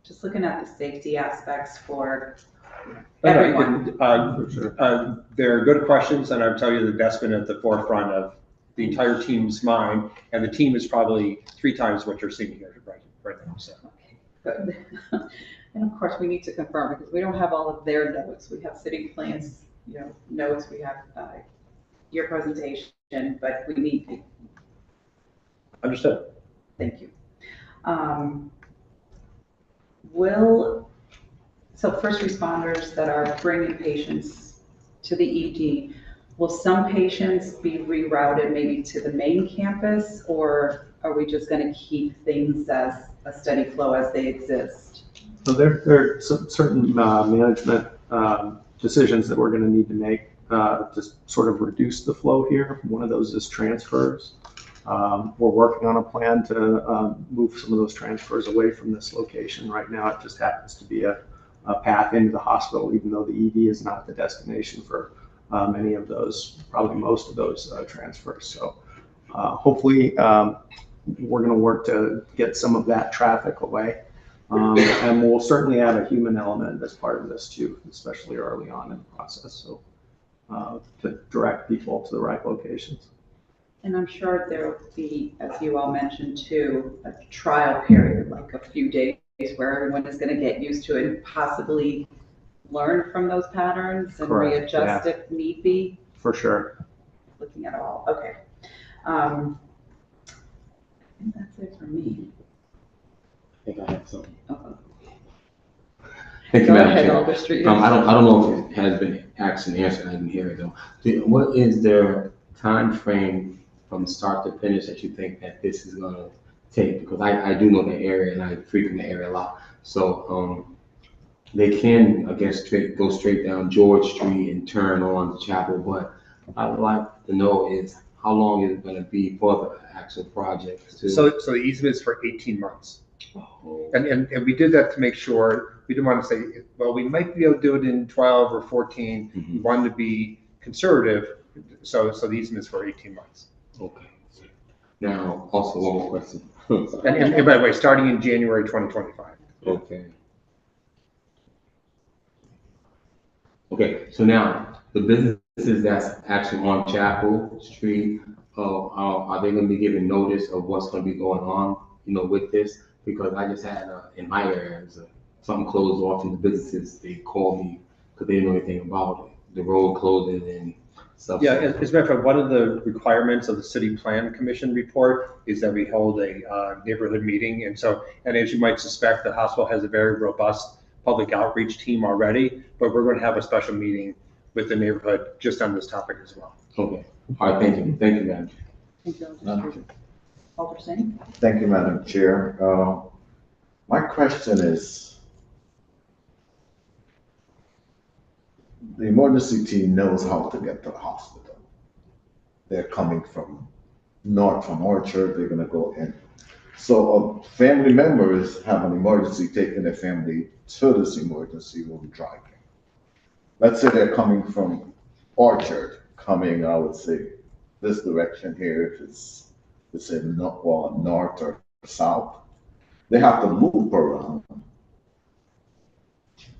[SPEAKER 2] Just looking at the safety aspects for
[SPEAKER 10] No,
[SPEAKER 2] everyone.
[SPEAKER 15] For sure.
[SPEAKER 10] They're good questions, and I'll tell you that that's been at the forefront of the entire team's mind, and the team is probably 3 times what you're seeing here right now, so.
[SPEAKER 2] Okay, good. And of course, we need to confirm because we don't have all of their notes. We have city plans, notes, we have your presentation, but we need.
[SPEAKER 10] Understood.
[SPEAKER 2] Thank you. So first responders that are bringing patients to the ED, will some patients be rerouted maybe to the main campus, or are we just going to keep things as a steady flow as they exist?
[SPEAKER 15] So there are certain management decisions that we're going to need to make to sort of reduce the flow here. One of those is transfers. We're working on a plan to move some of those transfers away from this location. Right now, it just happens to be a path into the hospital, even though the ED is not the destination for many of those, probably most of those transfers. So hopefully we're going to work to get some of that traffic away. And we'll certainly have a human element as part of this too, especially early on in the process. So to direct people to the right locations.
[SPEAKER 2] And I'm sure there will be, as you all mentioned too, a trial period, like a few days where everyone is going to get used to it and possibly learn from those patterns and
[SPEAKER 15] Correct,
[SPEAKER 2] readjust
[SPEAKER 15] yeah.
[SPEAKER 2] if need be.
[SPEAKER 15] For sure.
[SPEAKER 2] Looking at it all, okay. I think that's it for me.
[SPEAKER 3] I think I have something.
[SPEAKER 2] Uh-oh.
[SPEAKER 3] Thank you,
[SPEAKER 2] Go
[SPEAKER 3] Madam
[SPEAKER 2] ahead,
[SPEAKER 3] Chair.
[SPEAKER 2] Alder Street.
[SPEAKER 3] I don't know if it has been asked and answered. I didn't hear it though. What is their time frame from start to finish that you think that this is gonna take? Because I do know the area and I frequent the area a lot. So, they can, I guess, go straight down George Street and turn on Chapel, but I'd like to know is how long is it gonna be for the actual project to?
[SPEAKER 10] So the easement is for 18 months.
[SPEAKER 3] Oh,
[SPEAKER 10] And we did that to make sure, we didn't want to say, well, we might be able to do it in 12 or 14. We wanted to be conservative, so the easement is for 18 months.
[SPEAKER 3] okay. Now, also one more question.
[SPEAKER 10] And by the way, starting in January 2025.
[SPEAKER 3] Okay. Okay, so now, the businesses that's actually on Chapel Street, are they gonna be given notice of what's gonna be going on, with this? Because I just had, in my area, something closed off in the businesses, they called me, because they didn't know anything about it, the road closing and stuff.
[SPEAKER 10] Yeah, as a matter of fact, one of the requirements of the City Plan Commission report is that we hold a neighborhood meeting. And as you might suspect, the hospital has a very robust public outreach team already, but we're going to have a special meeting with the neighborhood just on this topic as well.
[SPEAKER 3] Okay, all right, thank you, madam.
[SPEAKER 2] Thank you, Alderson.
[SPEAKER 6] Thank you, Madam Chair. My question is, the emergency team knows how to get to the hospital. They're coming from north from Orchard, they're gonna go in. So family members have an emergency, taking their family to this emergency room driving. Let's say they're coming from Orchard, I would say, this direction here, if it's in north or south. They have to loop around,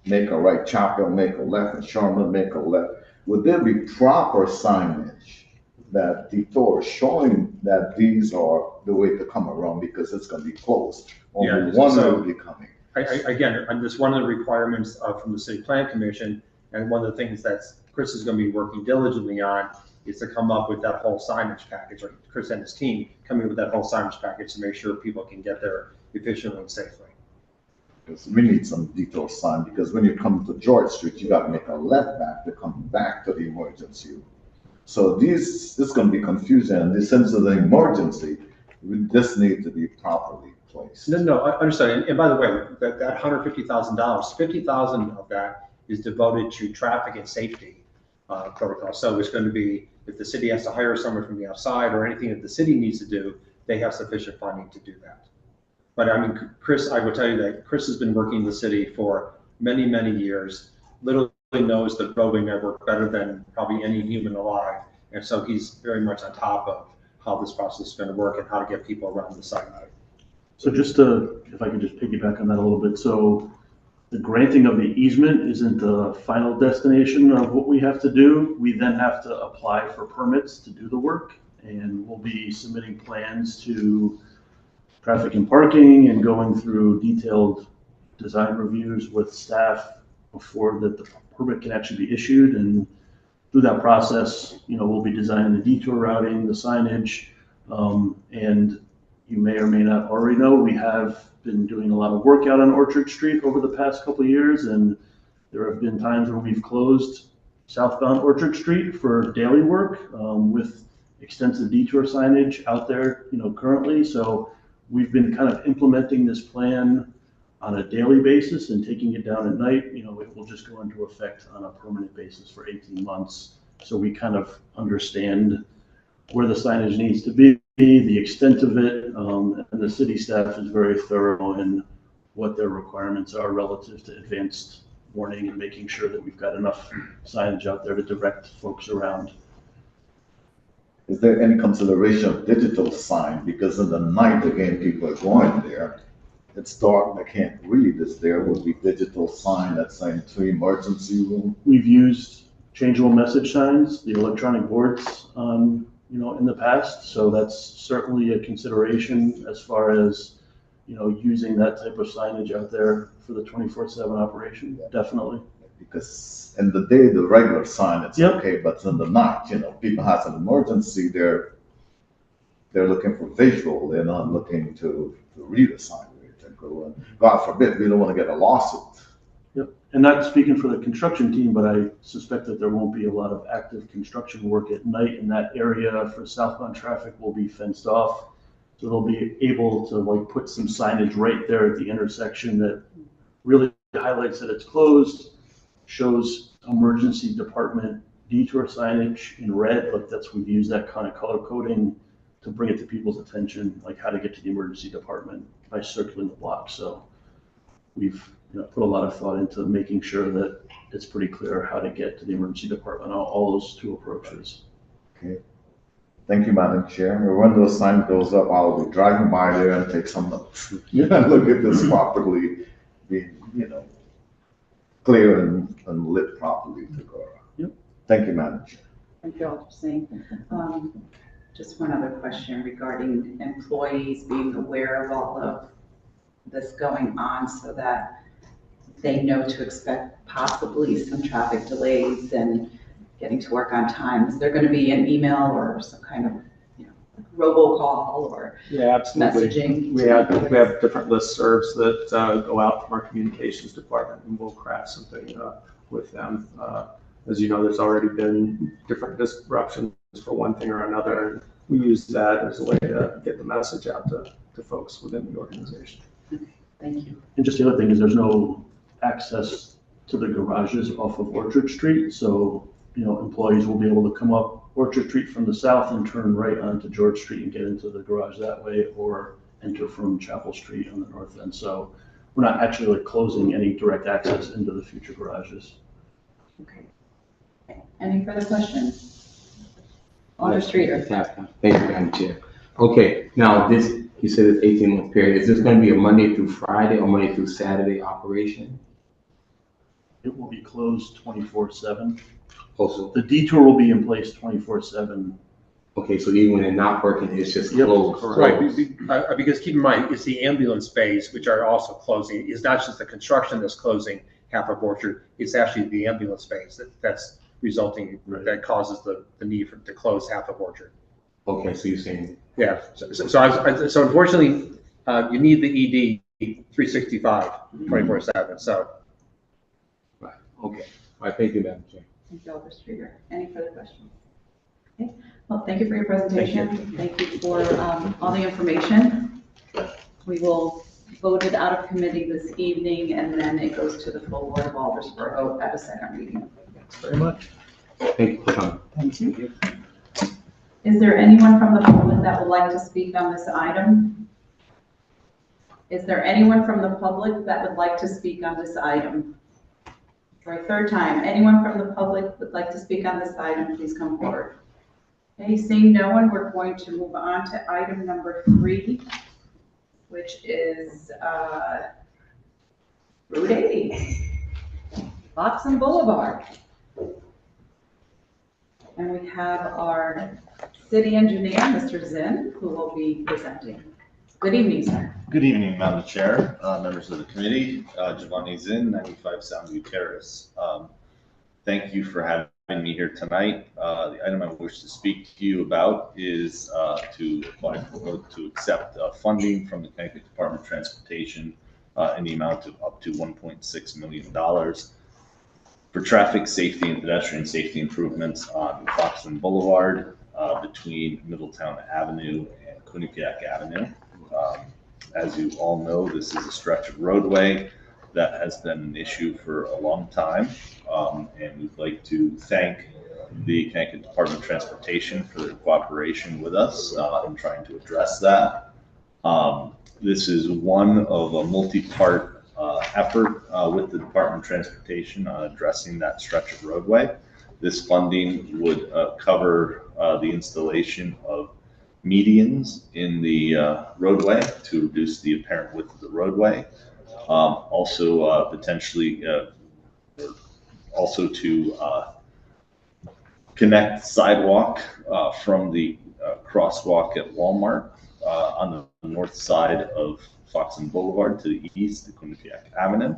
[SPEAKER 6] make a right, Chapel, make a left, and Sherman, make a left. Would there be proper signage that detours showing that these are the way to come around, because it's gonna be closed? Only one will be coming.
[SPEAKER 10] Again, and this one of the requirements from the City Plan Commission, and one of the things that Chris is going to be working diligently on is to come up with that whole signage package, or Chris and his team coming up with that whole signage package to make sure people can get there efficiently and safely.
[SPEAKER 6] Because we need some detour sign, because when you come to George Street, you gotta make a left back to come back to the emergency room. So this is gonna be confusing, and this sense of the emergency, this need to be properly placed.
[SPEAKER 10] No, I understand. And by the way, that $150,000, 50,000 of that is devoted to traffic and safety protocol. So it's going to be, if the city has to hire someone from the outside or anything that the city needs to do, they have sufficient funding to do that. But I mean, Chris, I will tell you that Chris has been working in the city for many, many years, literally knows the roadway network better than probably any human alive. And so he's very much on top of how this process is going to work and how to get people around the site.
[SPEAKER 14] So if I could just piggyback on that a little bit. So the granting of the easement isn't the final destination of what we have to do. We then have to apply for permits to do the work, and we'll be submitting plans to traffic and parking and going through detailed design reviews with staff before the permit can actually be issued. And through that process, we'll be designing the detour routing, the signage, and you may or may not already know, we have been doing a lot of work out on Orchard Street over the past couple of years, and there have been times where we've closed southbound Orchard Street for daily work with extensive detour signage out there, currently. So we've been kind of implementing this plan on a daily basis and taking it down at night. It will just go into effect on a permanent basis for 18 months. So we kind of understand where the signage needs to be, the extent of it, and the city staff is very thorough in what their requirements are relative to advanced warning and making sure that we've got enough signage out there to direct folks around.
[SPEAKER 6] Is there any consideration of digital sign? Because in the night, again, people are going there. It's dark, they can't read. Is there would be digital sign that's saying to emergency room?
[SPEAKER 14] We've used changeable message signs, the electronic boards, in the past. So that's certainly a consideration as far as, using that type of signage out there for the 24/7 operation. Definitely.
[SPEAKER 6] Because in the day, the regular sign, it's okay, but in the night, people has an emergency, they're looking for visual, they're not looking to read a sign. God forbid, we don't want to get a lawsuit.
[SPEAKER 14] Yep. And not speaking for the construction team, but I suspect that there won't be a lot of active construction work at night, and that area for southbound traffic will be fenced off. So they'll be able to like put some signage right there at the intersection that really highlights that it's closed, shows emergency department detour signage in red, like we've used that kind of color coding to bring it to people's attention, like how to get to the emergency department by circling the block. So we've put a lot of thought into making sure that it's pretty clear how to get to the emergency department on all those two approaches.
[SPEAKER 6] Okay. Thank you, Madam Chair. When those signs goes up, I'll be driving by there and take some notes. Look at this properly being, clear and lit properly to go around.
[SPEAKER 14] Yep.
[SPEAKER 6] Thank you, Madam Chair.
[SPEAKER 2] Thank you all for saying. Just one other question regarding employees being aware of all of this going on so that they know to expect possibly some traffic delays and getting to work on time. Is there going to be an email or some kind of, robocall or
[SPEAKER 15] absolutely.
[SPEAKER 2] messaging?
[SPEAKER 15] We have different listservs that go out from our communications department, and we'll craft something with them. As you know, there's already been different disruptions for one thing or another, and we use that as a way to get the message out to folks within the organization.
[SPEAKER 2] Thank you.
[SPEAKER 14] And just the other thing is there's no access to the garages off of Orchard Street. So, employees will be able to come up Orchard Street from the south and turn right onto George Street and get into the garage that way, or enter from Chapel Street on the north end. So we're not actually closing any direct access into the future garages.
[SPEAKER 2] Okay. Any further questions? Alder Streeter.
[SPEAKER 3] Thank you, Madam Chair. Okay, now you said it's 18-month period. Is this going to be a Monday through Friday or Monday through Saturday operation?
[SPEAKER 14] It will be closed 24/7.
[SPEAKER 3] Also,
[SPEAKER 14] The detour will be in place 24/7.
[SPEAKER 3] okay, so even when they're not working, it's just closed.
[SPEAKER 10] Right, because keep in mind, it's the ambulance bays which are also closing. It's not just the construction that's closing half of Orchard, it's actually the ambulance bays that's resulting, that causes the need to close half of Orchard.
[SPEAKER 3] Okay, so you're saying.
[SPEAKER 10] Yeah, so unfortunately, you need the ED 365 24/7, so.
[SPEAKER 3] Right, okay. All right, thank you, Madam Chair.
[SPEAKER 2] Thank you, Alder Streeter. Any further questions? Okay. Well, thank you for your presentation. Thank you for all the information. We will vote it out of committee this evening, and then it goes to the full board of Alders for a vote at a second reading.
[SPEAKER 14] Thanks very much.
[SPEAKER 3] Thank you for coming.
[SPEAKER 2] Thank you. Is there anyone from the public that would like to speak on this item? Is there anyone from the public that would like to speak on this item? For a third time, anyone from the public would like to speak on this item, please come forward. Okay, seeing no one, we're going to move on to item number 3, which is Route 80, Foxen Boulevard. And we have our city engineer, Mr. Zinn, who will be presenting. Good evening, sir.
[SPEAKER 16] Good evening, Madam Chair, members of the committee, Giovanni Zinn, 95 Soundview Terrace. Thank you for having me here tonight. The item I wish to speak to you about is to accept funding from the Connecticut Department of Transportation in the amount of up to $1.6 million for traffic safety and pedestrian safety improvements on Foxen Boulevard between Middletown Avenue and Quinnipiac Avenue. As you all know, this is a stretch of roadway that has been an issue for a long time, and we'd like to thank the Connecticut Department of Transportation for their cooperation with us in trying to address that. This is one of a multi-part effort with the Department of Transportation on addressing that stretch of roadway. This funding would cover the installation of medians in the roadway to reduce the apparent width of the roadway. Also potentially also to connect sidewalk from the crosswalk at Walmart on the north side of Foxen Boulevard to the east, to Quinnipiac Avenue.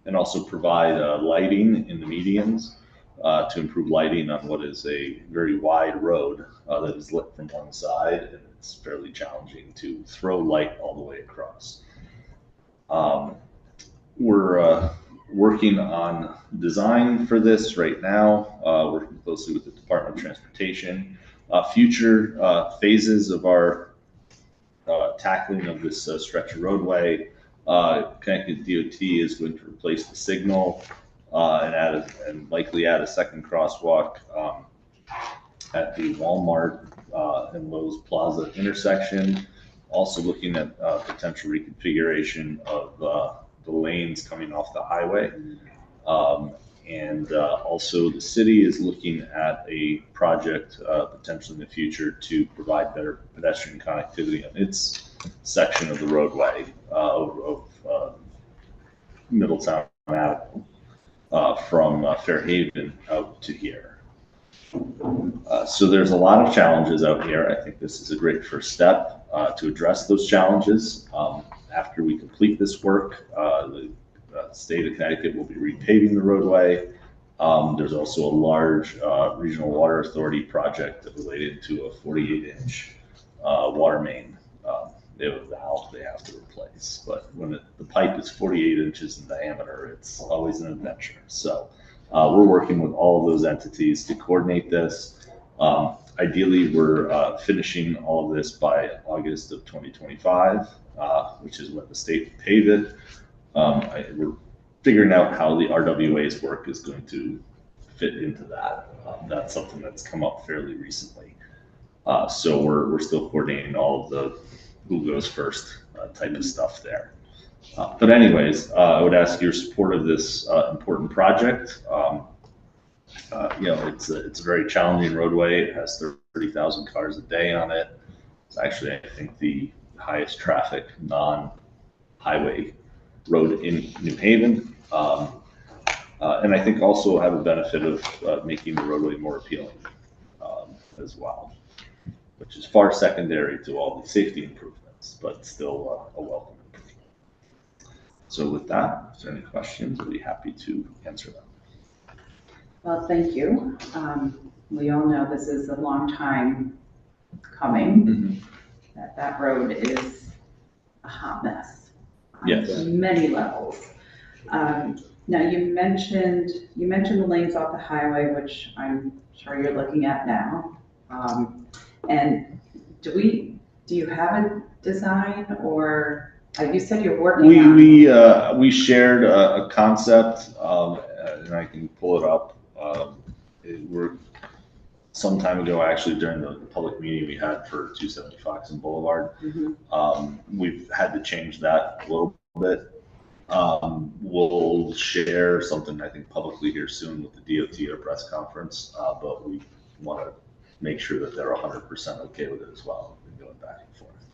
[SPEAKER 16] And also provide lighting in the medians to improve lighting on what is a very wide road that is lit from one side, and it's fairly challenging to throw light all the way across. we're working on design for this right now, working closely with the Department of Transportation. Future phases of our tackling of this stretch of roadway, Connecticut DOT is going to replace the signal and likely add a second crosswalk at the Walmart and Lowe's Plaza intersection. Also looking at potential reconfiguration of the lanes coming off the highway. And also the city is looking at a project potentially in the future to provide better pedestrian connectivity on its section of the roadway of Middletown Avenue from Fairhaven out to here. So there's a lot of challenges out here. I think this is a great first step to address those challenges. After we complete this work, the state of Connecticut will be repaving the roadway. There's also a large regional water authority project related to a 48-inch water main. They have a valve they have to replace, but when the pipe is 48 inches in diameter, it's always an adventure. So we're working with all of those entities to coordinate this. Ideally, we're finishing all of this by August of 2025, which is when the state will pave it. We're figuring out how the RWA's work is going to fit into that. That's something that's come up fairly recently. So we're still coordinating all of the who goes first type of stuff there. But anyways, I would ask your support of this important project. You know, it's a very challenging roadway. It has 30,000 cars a day on it. It's actually, I think, the highest traffic non-highway road in New Haven. And I think also have a benefit of making the roadway more appealing as well, which is far secondary to all the safety improvements, but still a welcome improvement. So with that, if there are any questions, I'd be happy to answer them.
[SPEAKER 2] Well, thank you. We all know this is a long time coming. That road is a hot mess.
[SPEAKER 16] Yes.
[SPEAKER 2] On many levels. Now you mentioned the lanes off the highway, which I'm sure you're looking at now. And do you have a design, or you said you're working on?
[SPEAKER 16] We shared a concept, and I can pull it up. We're some time ago, actually, during the public meeting we had for 270 Fox and Boulevard. We've had to change that a little bit. We'll share something, I think, publicly here soon with the DOT at a press conference, but we want to make sure that they're 100% okay with it as well. We've been going back and forth.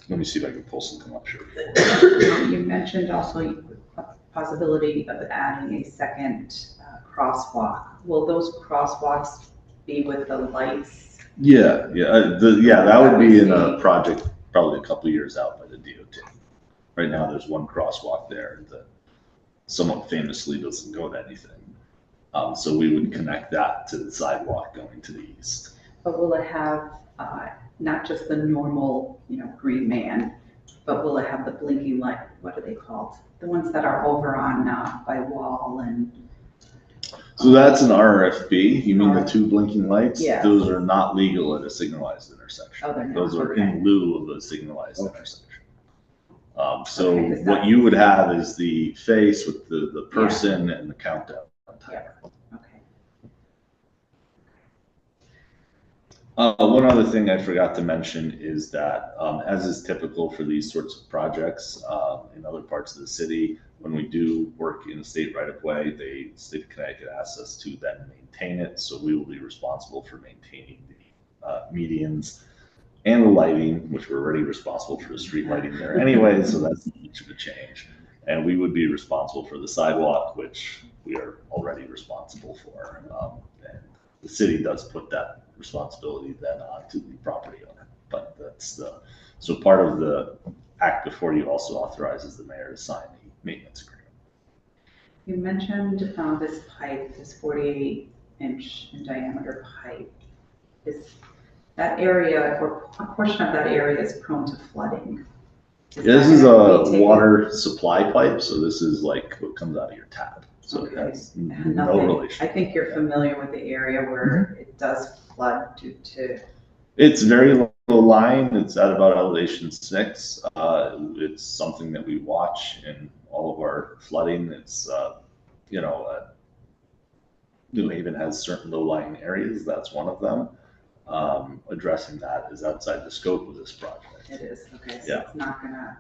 [SPEAKER 16] Let me see if I can pull something up here.
[SPEAKER 2] You mentioned also a possibility of adding a second crosswalk. Will those crosswalks be with the lights?
[SPEAKER 16] Yeah, that would be in a project probably a couple of years out by the DOT. Right now, there's one crosswalk there that somewhat famously doesn't go to anything. So we would connect that to the sidewalk going to the east.
[SPEAKER 2] But will it have not just the normal, green man, but will it have the blinking light? What are they called? The ones that are over on by Wall and.
[SPEAKER 16] So that's an RFB. You mean the two blinking lights?
[SPEAKER 2] Yeah.
[SPEAKER 16] Those are not legal at a signalized intersection.
[SPEAKER 2] Oh, they're not.
[SPEAKER 16] Those are
[SPEAKER 2] okay.
[SPEAKER 16] in lieu of a signalized intersection. So
[SPEAKER 2] Okay,
[SPEAKER 16] what you would have is the face with the person and the countdown timer. One other thing I forgot to mention is that, as is typical for these sorts of projects in other parts of the city, when we do work in the state right of way, the state of Connecticut asks us to then maintain it. So we will be responsible for maintaining the medians and the lighting, which we're already responsible for the street lighting there anyway. So that's not much of a change. And we would be responsible for the sidewalk, which we are already responsible for. And the city does put that responsibility then onto the property owner. But so part of the act before you also authorizes the mayor to sign the maintenance agreement.
[SPEAKER 2] You mentioned this pipe, this 48-inch in diameter pipe. Is that area, or a portion of that area, is prone to flooding?
[SPEAKER 16] This is a water supply pipe, so this is like what comes out of your tap. So it has no
[SPEAKER 2] Nothing.
[SPEAKER 16] relation.
[SPEAKER 2] I think you're familiar with the area where it does flood due to.
[SPEAKER 16] It's very low lying. It's at about elevation 6. It's something that we watch in all of our flooding. It's, New Haven has certain low lying areas. That's one of them. Addressing that is outside the scope of this project.
[SPEAKER 2] It is, okay, so
[SPEAKER 16] Yeah.
[SPEAKER 2] it's not gonna.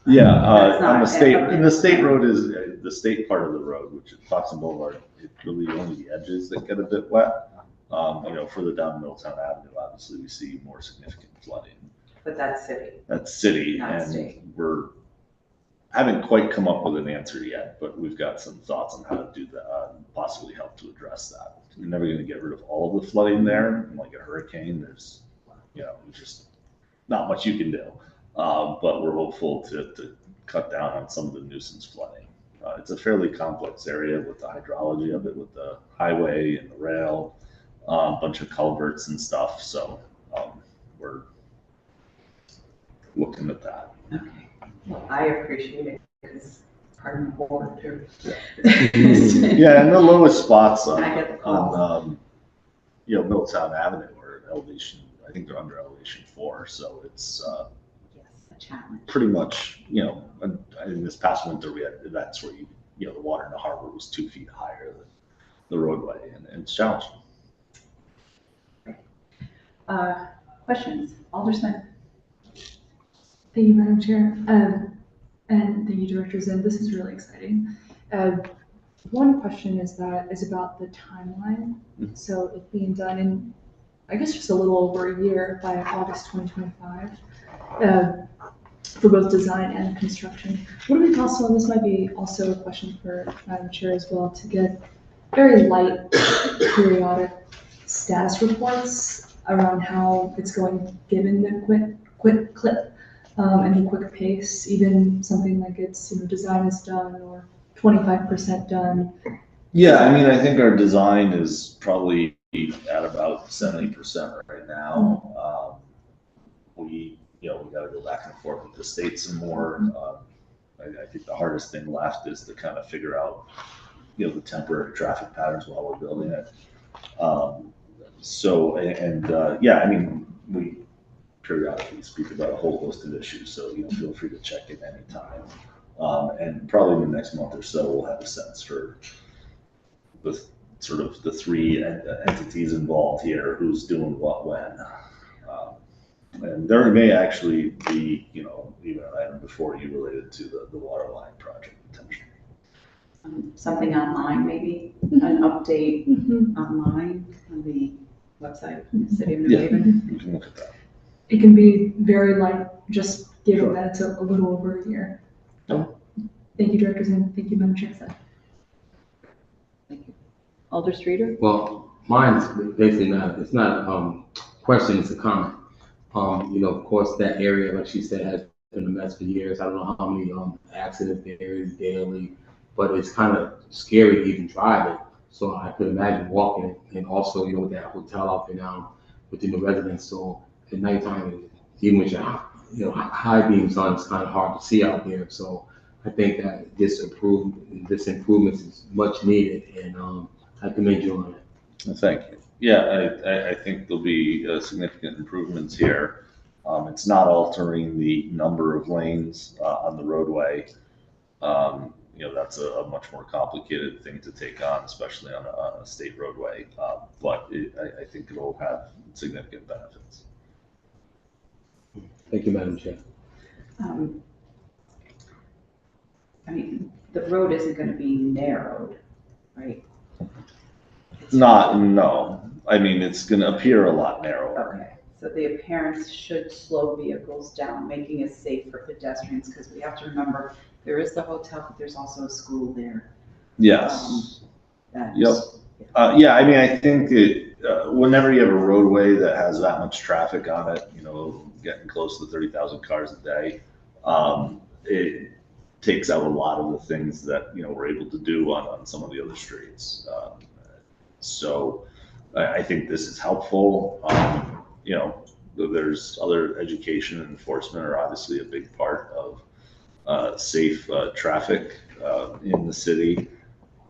[SPEAKER 16] Yeah,
[SPEAKER 2] That's
[SPEAKER 16] on
[SPEAKER 2] not-
[SPEAKER 16] the state, and the state road is, the state part of the road, which is Foxton Boulevard, it's really only the edges that get a bit wet. Further down Middletown Avenue, obviously, we see more significant flooding.
[SPEAKER 2] But that's city.
[SPEAKER 16] That's city,
[SPEAKER 2] Not
[SPEAKER 16] and
[SPEAKER 2] state.
[SPEAKER 16] we're, haven't quite come up with an answer yet, but we've got some thoughts on how to do that, possibly help to address that. We're never gonna get rid of all of the flooding there, like a hurricane, there's, just not much you can do. But we're hopeful to cut down on some of the nuisance flooding. It's a fairly complex area with the hydrology of it, with the highway and the rail, a bunch of culverts and stuff, so we're looking at that.
[SPEAKER 2] Okay, well, I appreciate it, because part of my board too.
[SPEAKER 16] Yeah, and the lowest spots on,
[SPEAKER 2] I get the calls.
[SPEAKER 16] Middletown Avenue are elevation, I think they're under elevation 4, so it's
[SPEAKER 2] Yes, a challenge.
[SPEAKER 16] pretty much, I think this past winter we had events where the water in the harbor was 2 feet higher than the roadway, and it's challenging.
[SPEAKER 2] Questions, Alder Smith?
[SPEAKER 5] Thank you, Madam Chair. And thank you, Director Zinn. This is really exciting. One question is about the timeline.
[SPEAKER 16] Mhm.
[SPEAKER 5] So it being done in, I guess, just a little over a year by August 2025 for both design and construction. Would it be possible, and this might be also a question for Madam Chair as well, to get very light periodic status reports around how it's going, given the quick clip and the quick pace, even something like it's, design is done or 25% done.
[SPEAKER 16] Yeah, I think our design is probably at about 70% right now. We got to go back and forth with the state some more. I think the hardest thing left is to kind of figure out, the temporary traffic patterns while we're building it. We periodically speak about a whole host of issues, so feel free to check in anytime. And probably in the next month or so, we'll have a sense for the sort of the 3 entities involved here, who's doing what when. And there may actually be, even an item before you related to the water line project potentially.
[SPEAKER 2] Something online, maybe, an update online on the website, of the City of New Haven?
[SPEAKER 16] You can look at that.
[SPEAKER 5] It can be very light, just given
[SPEAKER 16] Sure.
[SPEAKER 5] that it's a little over a year.
[SPEAKER 16] Yeah.
[SPEAKER 5] Thank you, Director Zinn. Thank you, Madam Chair.
[SPEAKER 2] Thank you. Alder Streeter?
[SPEAKER 3] Well, mine's basically it's not a question, it's a comment. Of course, that area, like she said, has been a mess for years. I don't know how many accidents there is daily, but it's kind of scary to even drive it. So I could imagine walking it, and also, with that hotel out there now within the residents. So at nighttime, even with your high beams on, it's kind of hard to see out there. So I think that this improvement is much needed, and I commend you on it.
[SPEAKER 16] Thank you. Yeah, I think there'll be significant improvements here. It's not altering the number of lanes on the roadway. That's a much more complicated thing to take on, especially on a state roadway. But I think it'll have significant benefits.
[SPEAKER 3] Thank you, Madam Chair.
[SPEAKER 2] The road isn't going to be narrowed, right?
[SPEAKER 16] No. It's going to appear a lot narrower.
[SPEAKER 2] Okay, so the appearance should slow vehicles down, making it safe for pedestrians, because we have to remember, there is the hotel, but there's also a school there.
[SPEAKER 16] Yes.
[SPEAKER 2] Yep.
[SPEAKER 16] I think whenever you have a roadway that has that much traffic on it, getting close to 30,000 cars a day, it takes out a lot of the things that, we're able to do on some of the other streets. So I think this is helpful. there's other education and enforcement are obviously a big part of safe traffic in the city.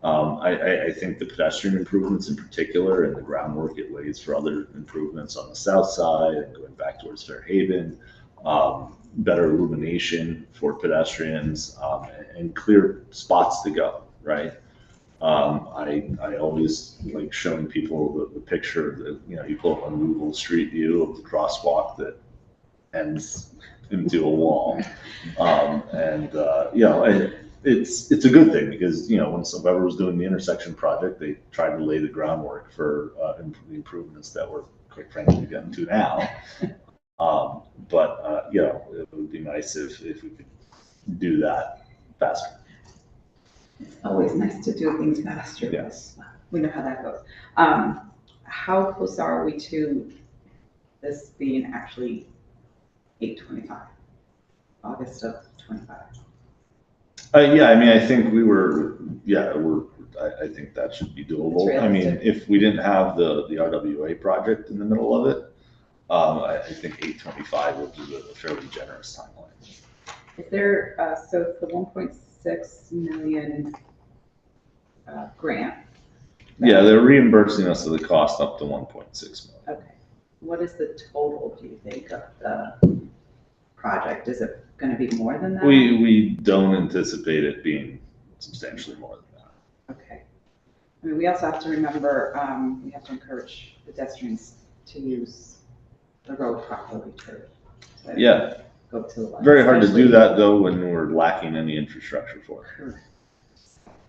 [SPEAKER 16] I think the pedestrian improvements in particular and the groundwork it lays for other improvements on the south side and going back towards Fairhaven, better illumination for pedestrians, and clear spots to go, right? I always like showing people the picture that, you know, you pull up on Google Street View of the crosswalk that ends into a wall. You know, it's a good thing because, you know, when whoever was doing the intersection project, they tried to lay the groundwork for the improvements that we're quite frankly getting to now. You know, it would be nice if we could do that faster.
[SPEAKER 2] It's always nice to do things faster.
[SPEAKER 16] Yes.
[SPEAKER 2] We know how that goes. How close are we to this being actually 8/25, August of 25?
[SPEAKER 16] Yeah, I mean, I think I think that should be doable. I mean, if we didn't have the RWA project in the middle of it, I think 8/25 would be a fairly generous timeline.
[SPEAKER 2] Is there, so it's the 1.6 million grant?
[SPEAKER 16] Yeah, they're reimbursing us of the cost up to 1.6 million.
[SPEAKER 2] Okay. What is the total, do you think, of the project? Is it going to be more than that?
[SPEAKER 16] We don't anticipate it being substantially more than that.
[SPEAKER 2] Okay. I mean, we also have to remember, we have to encourage pedestrians to use the road properly too. So
[SPEAKER 16] Yeah.
[SPEAKER 2] Go to the left.
[SPEAKER 16] Very hard to do that though when we're lacking any infrastructure for it.
[SPEAKER 2] Correct.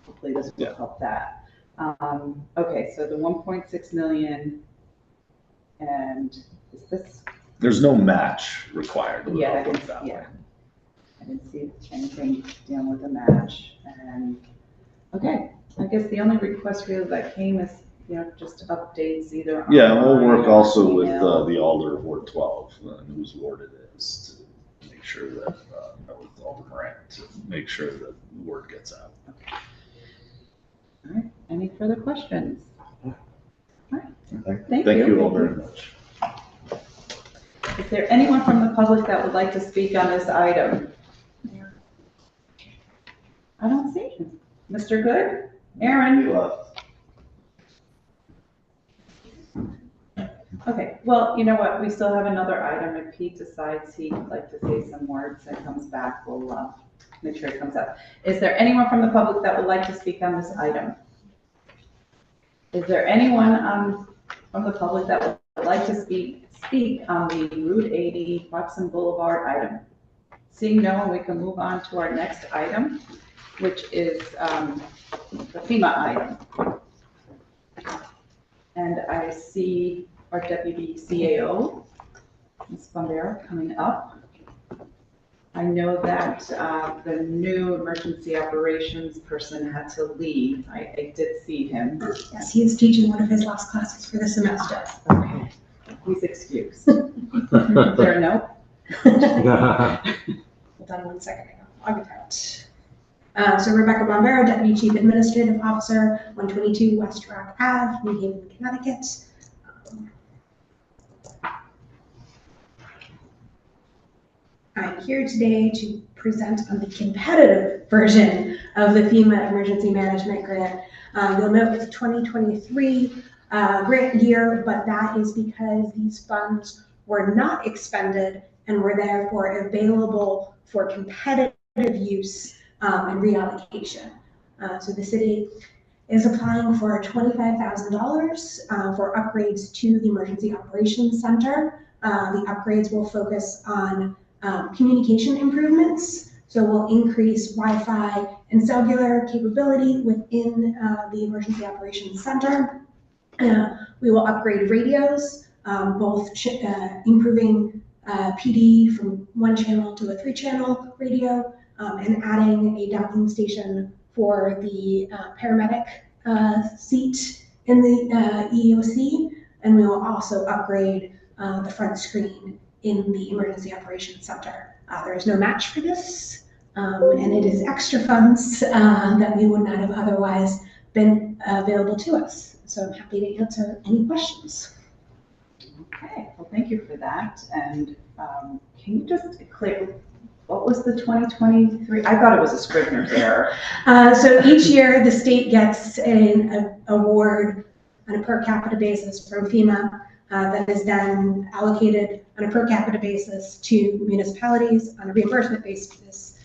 [SPEAKER 2] Hopefully this will help that. Okay, so the 1.6 million, and is this?
[SPEAKER 16] There's no match required.
[SPEAKER 2] Yeah, I didn't see anything dealing with the match. And okay, I guess the only request really that came is, you know, just updates either.
[SPEAKER 16] Yeah, and we'll work also with
[SPEAKER 2] email.
[SPEAKER 16] the Alder of Ward 12, whose ward it is, to make sure that, with Alder Morant, to make sure that the word gets out.
[SPEAKER 2] Okay. All right, any further questions? All right, thank you
[SPEAKER 16] all very much.
[SPEAKER 2] Is there anyone from the public that would like to speak on this item? I don't see him. Mr. Good? Aaron? Okay, well, you know what? We still have another item. If Pete decides he'd like to say some words and comes back, we'll make sure it comes up. Is there anyone from the public that would like to speak on this item? Is there anyone from the public that would like to speak on the Route 80 Watson Boulevard item? Seeing no one, we can move on to our next item, which is the FEMA item. And I see our Deputy CAO, Ms. Bombera, coming up. I know that the new emergency operations person had to leave. I did see him.
[SPEAKER 17] Yes, he is teaching one of his last classes for the semester.
[SPEAKER 2] Okay, he's excused. Is there a note?
[SPEAKER 17] Hold on 1 second, I'll get out. So Rebecca Bombero, Deputy Chief Administrative Officer, 122 West Rock Ave, New Haven, Connecticut. I'm here today to present on the competitive version of the FEMA Emergency Management Grant. You'll note it's 2023 grant year, but that is because these funds were not expended and were therefore available for competitive use and reallocation. So the city is applying for $25,000 for upgrades to the Emergency Operations Center. The upgrades will focus on communication improvements. So we'll increase Wi-Fi and cellular capability within the Emergency Operations Center. We will upgrade radios, both improving PD from 1 channel to a 3-channel radio, and adding a docking station for the paramedic seat in the EOC. And we will also upgrade the front screen in the Emergency Operations Center. There is no match for this, and it is extra funds that we would not have otherwise been available to us. So I'm happy to answer any questions.
[SPEAKER 2] Okay, well, thank you for that. And can you just clear, what was the 2023? I thought it was a Scrivener's error.
[SPEAKER 17] So each year, the state gets an award on a per capita basis from FEMA that is then allocated on a per capita basis to municipalities on a reimbursement basis.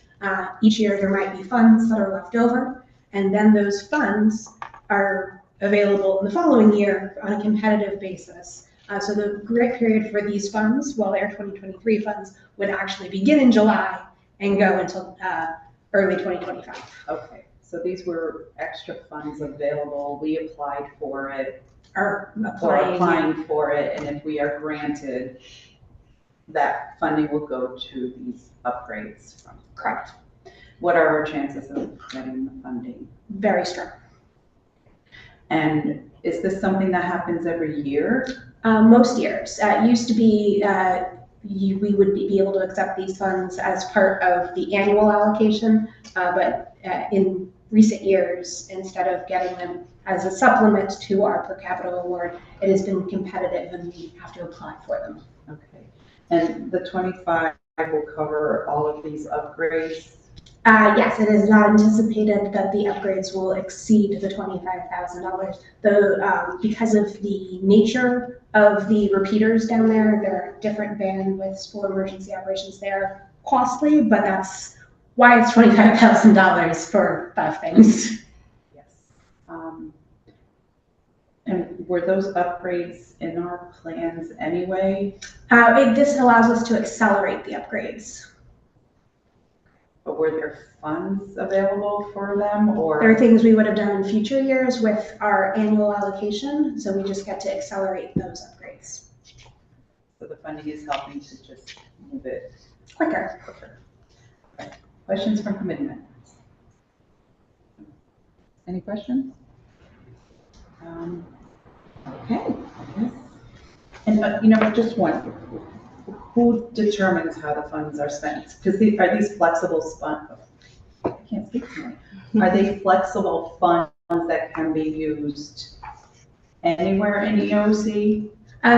[SPEAKER 17] Each year, there might be funds that are left over, and then those funds are available in the following year on a competitive basis. So the grant period for these funds, while they're 2023 funds, would actually begin in July and go until early 2025.
[SPEAKER 2] Okay, so these were extra funds available. We applied for it.
[SPEAKER 17] Or
[SPEAKER 2] Applying for it, and if we are granted, that funding will go to these upgrades.
[SPEAKER 17] Correct.
[SPEAKER 2] What are our chances of getting the funding?
[SPEAKER 17] Very strong.
[SPEAKER 2] And is this something that happens every year?
[SPEAKER 17] Most years. It used to be we would be able to accept these funds as part of the annual allocation, but in recent years, instead of getting them as a supplement to our per capita award, it has been competitive and we have to apply for them.
[SPEAKER 2] Okay. And the 25 will cover all of these upgrades?
[SPEAKER 17] Yes, it is not anticipated that the upgrades will exceed the $25,000. Though, because of the nature of the repeaters down there, there are different bandwidths for emergency operations. They're costly, but that's why it's $25,000 for 5 things.
[SPEAKER 2] Yes. And were those upgrades in our plans anyway?
[SPEAKER 17] This allows us to accelerate the upgrades.
[SPEAKER 2] But were there funds available for them, or?
[SPEAKER 17] There are things we would have done in future years with our annual allocation, so we just get to accelerate those upgrades.
[SPEAKER 2] So the funding is helping to just move it
[SPEAKER 17] quicker.
[SPEAKER 2] Okay. Questions from committee members? Any questions? Okay. And just one. Who determines how the funds are spent? Because are these flexible funds? I can't speak tonight. Are they flexible funds that can be used anywhere in EOC?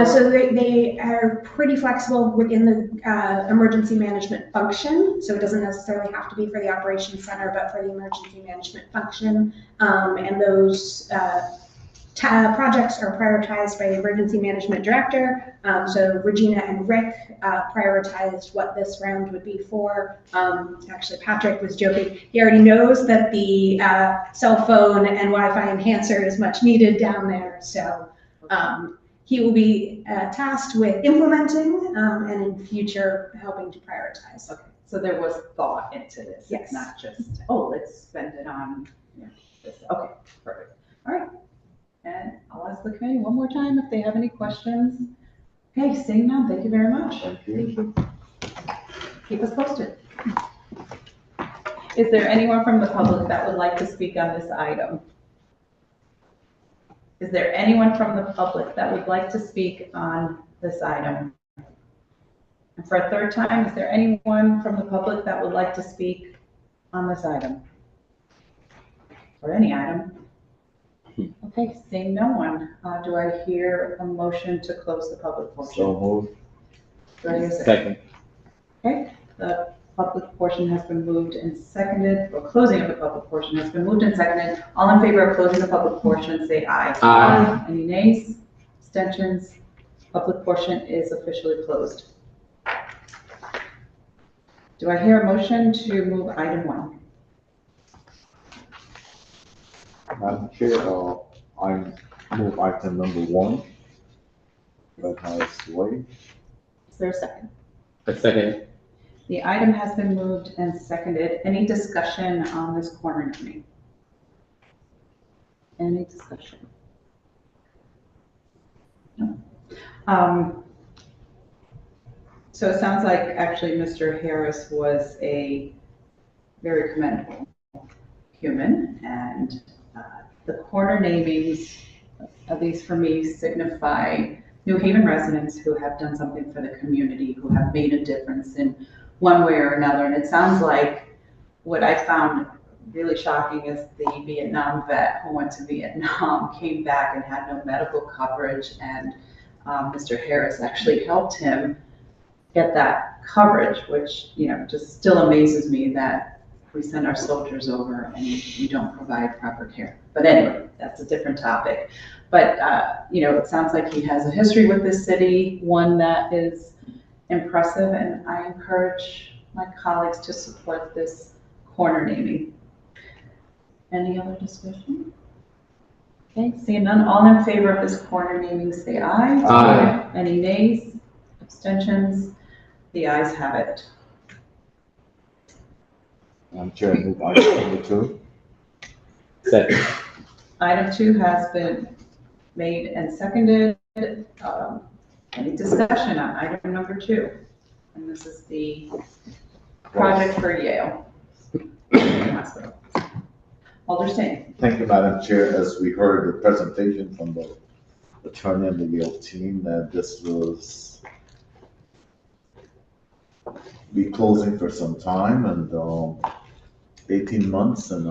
[SPEAKER 17] So they are pretty flexible within the emergency management function. So it doesn't necessarily have to be for the operations center, but for the emergency management function. And those projects are prioritized by the emergency management director. So Regina and Rick prioritized what this round would be for. Actually, Patrick was joking. He already knows that the cell phone and Wi-Fi enhancer is much needed down there. So he will be tasked with implementing and in future helping to prioritize.
[SPEAKER 2] Okay, so there was thought into this.
[SPEAKER 17] Yes.
[SPEAKER 2] It's not just, oh, let's spend it on this. Okay, perfect. All right. And I'll ask the committee one more time if they have any questions. Okay, seeing none, thank you very much.
[SPEAKER 6] Thank you.
[SPEAKER 2] Keep us posted. Is there anyone from the public that would like to speak on this item? Is there anyone from the public that would like to speak on this item? And for a third time, is there anyone from the public that would like to speak on this item? Or any item? Okay, seeing no one, do I hear a motion to close the public portion?
[SPEAKER 6] So moved.
[SPEAKER 2] Do I hear a
[SPEAKER 3] Second.
[SPEAKER 2] Okay, the public portion has been moved and seconded, or closing of the public portion has been moved and seconded. All in favor of closing the public portion, say aye.
[SPEAKER 3] Aye.
[SPEAKER 2] Any nays, abstentions? Public portion is officially closed. Do I hear a motion to move item 1?
[SPEAKER 6] Madam Chair, I move item number 1. That has way.
[SPEAKER 2] Is there a second?
[SPEAKER 3] A second.
[SPEAKER 2] The item has been moved and seconded. Any discussion on this corner naming? Any discussion? No. So it sounds like actually Mr. Harris was a very commendable human, and the corner namings, at least for me, signify New Haven residents who have done something for the community, who have made a difference in one way or another. And it sounds like what I found really shocking is the Vietnam vet who went to Vietnam, came back and had no medical coverage, and Mr. Harris actually helped him get that coverage, which, just still amazes me that we send our soldiers over and we don't provide proper care. But anyway, that's a different topic. But, it sounds like he has a history with this city, one that is impressive, and I encourage my colleagues to support this corner naming. Any other discussion? Okay, seeing none, all in favor of this corner naming, say aye.
[SPEAKER 3] Aye.
[SPEAKER 2] Any nays, abstentions? The ayes have it.
[SPEAKER 6] Madam Chair, move item number 2.
[SPEAKER 3] Second.
[SPEAKER 2] Item 2 has been made and seconded. Any discussion on item number 2? And this is the project for Yale Hospital. Alder Singh.
[SPEAKER 6] Thank you, Madam Chair. As we heard the presentation from the attorney and the Yale team, that this was be closing for some time, and 18 months, and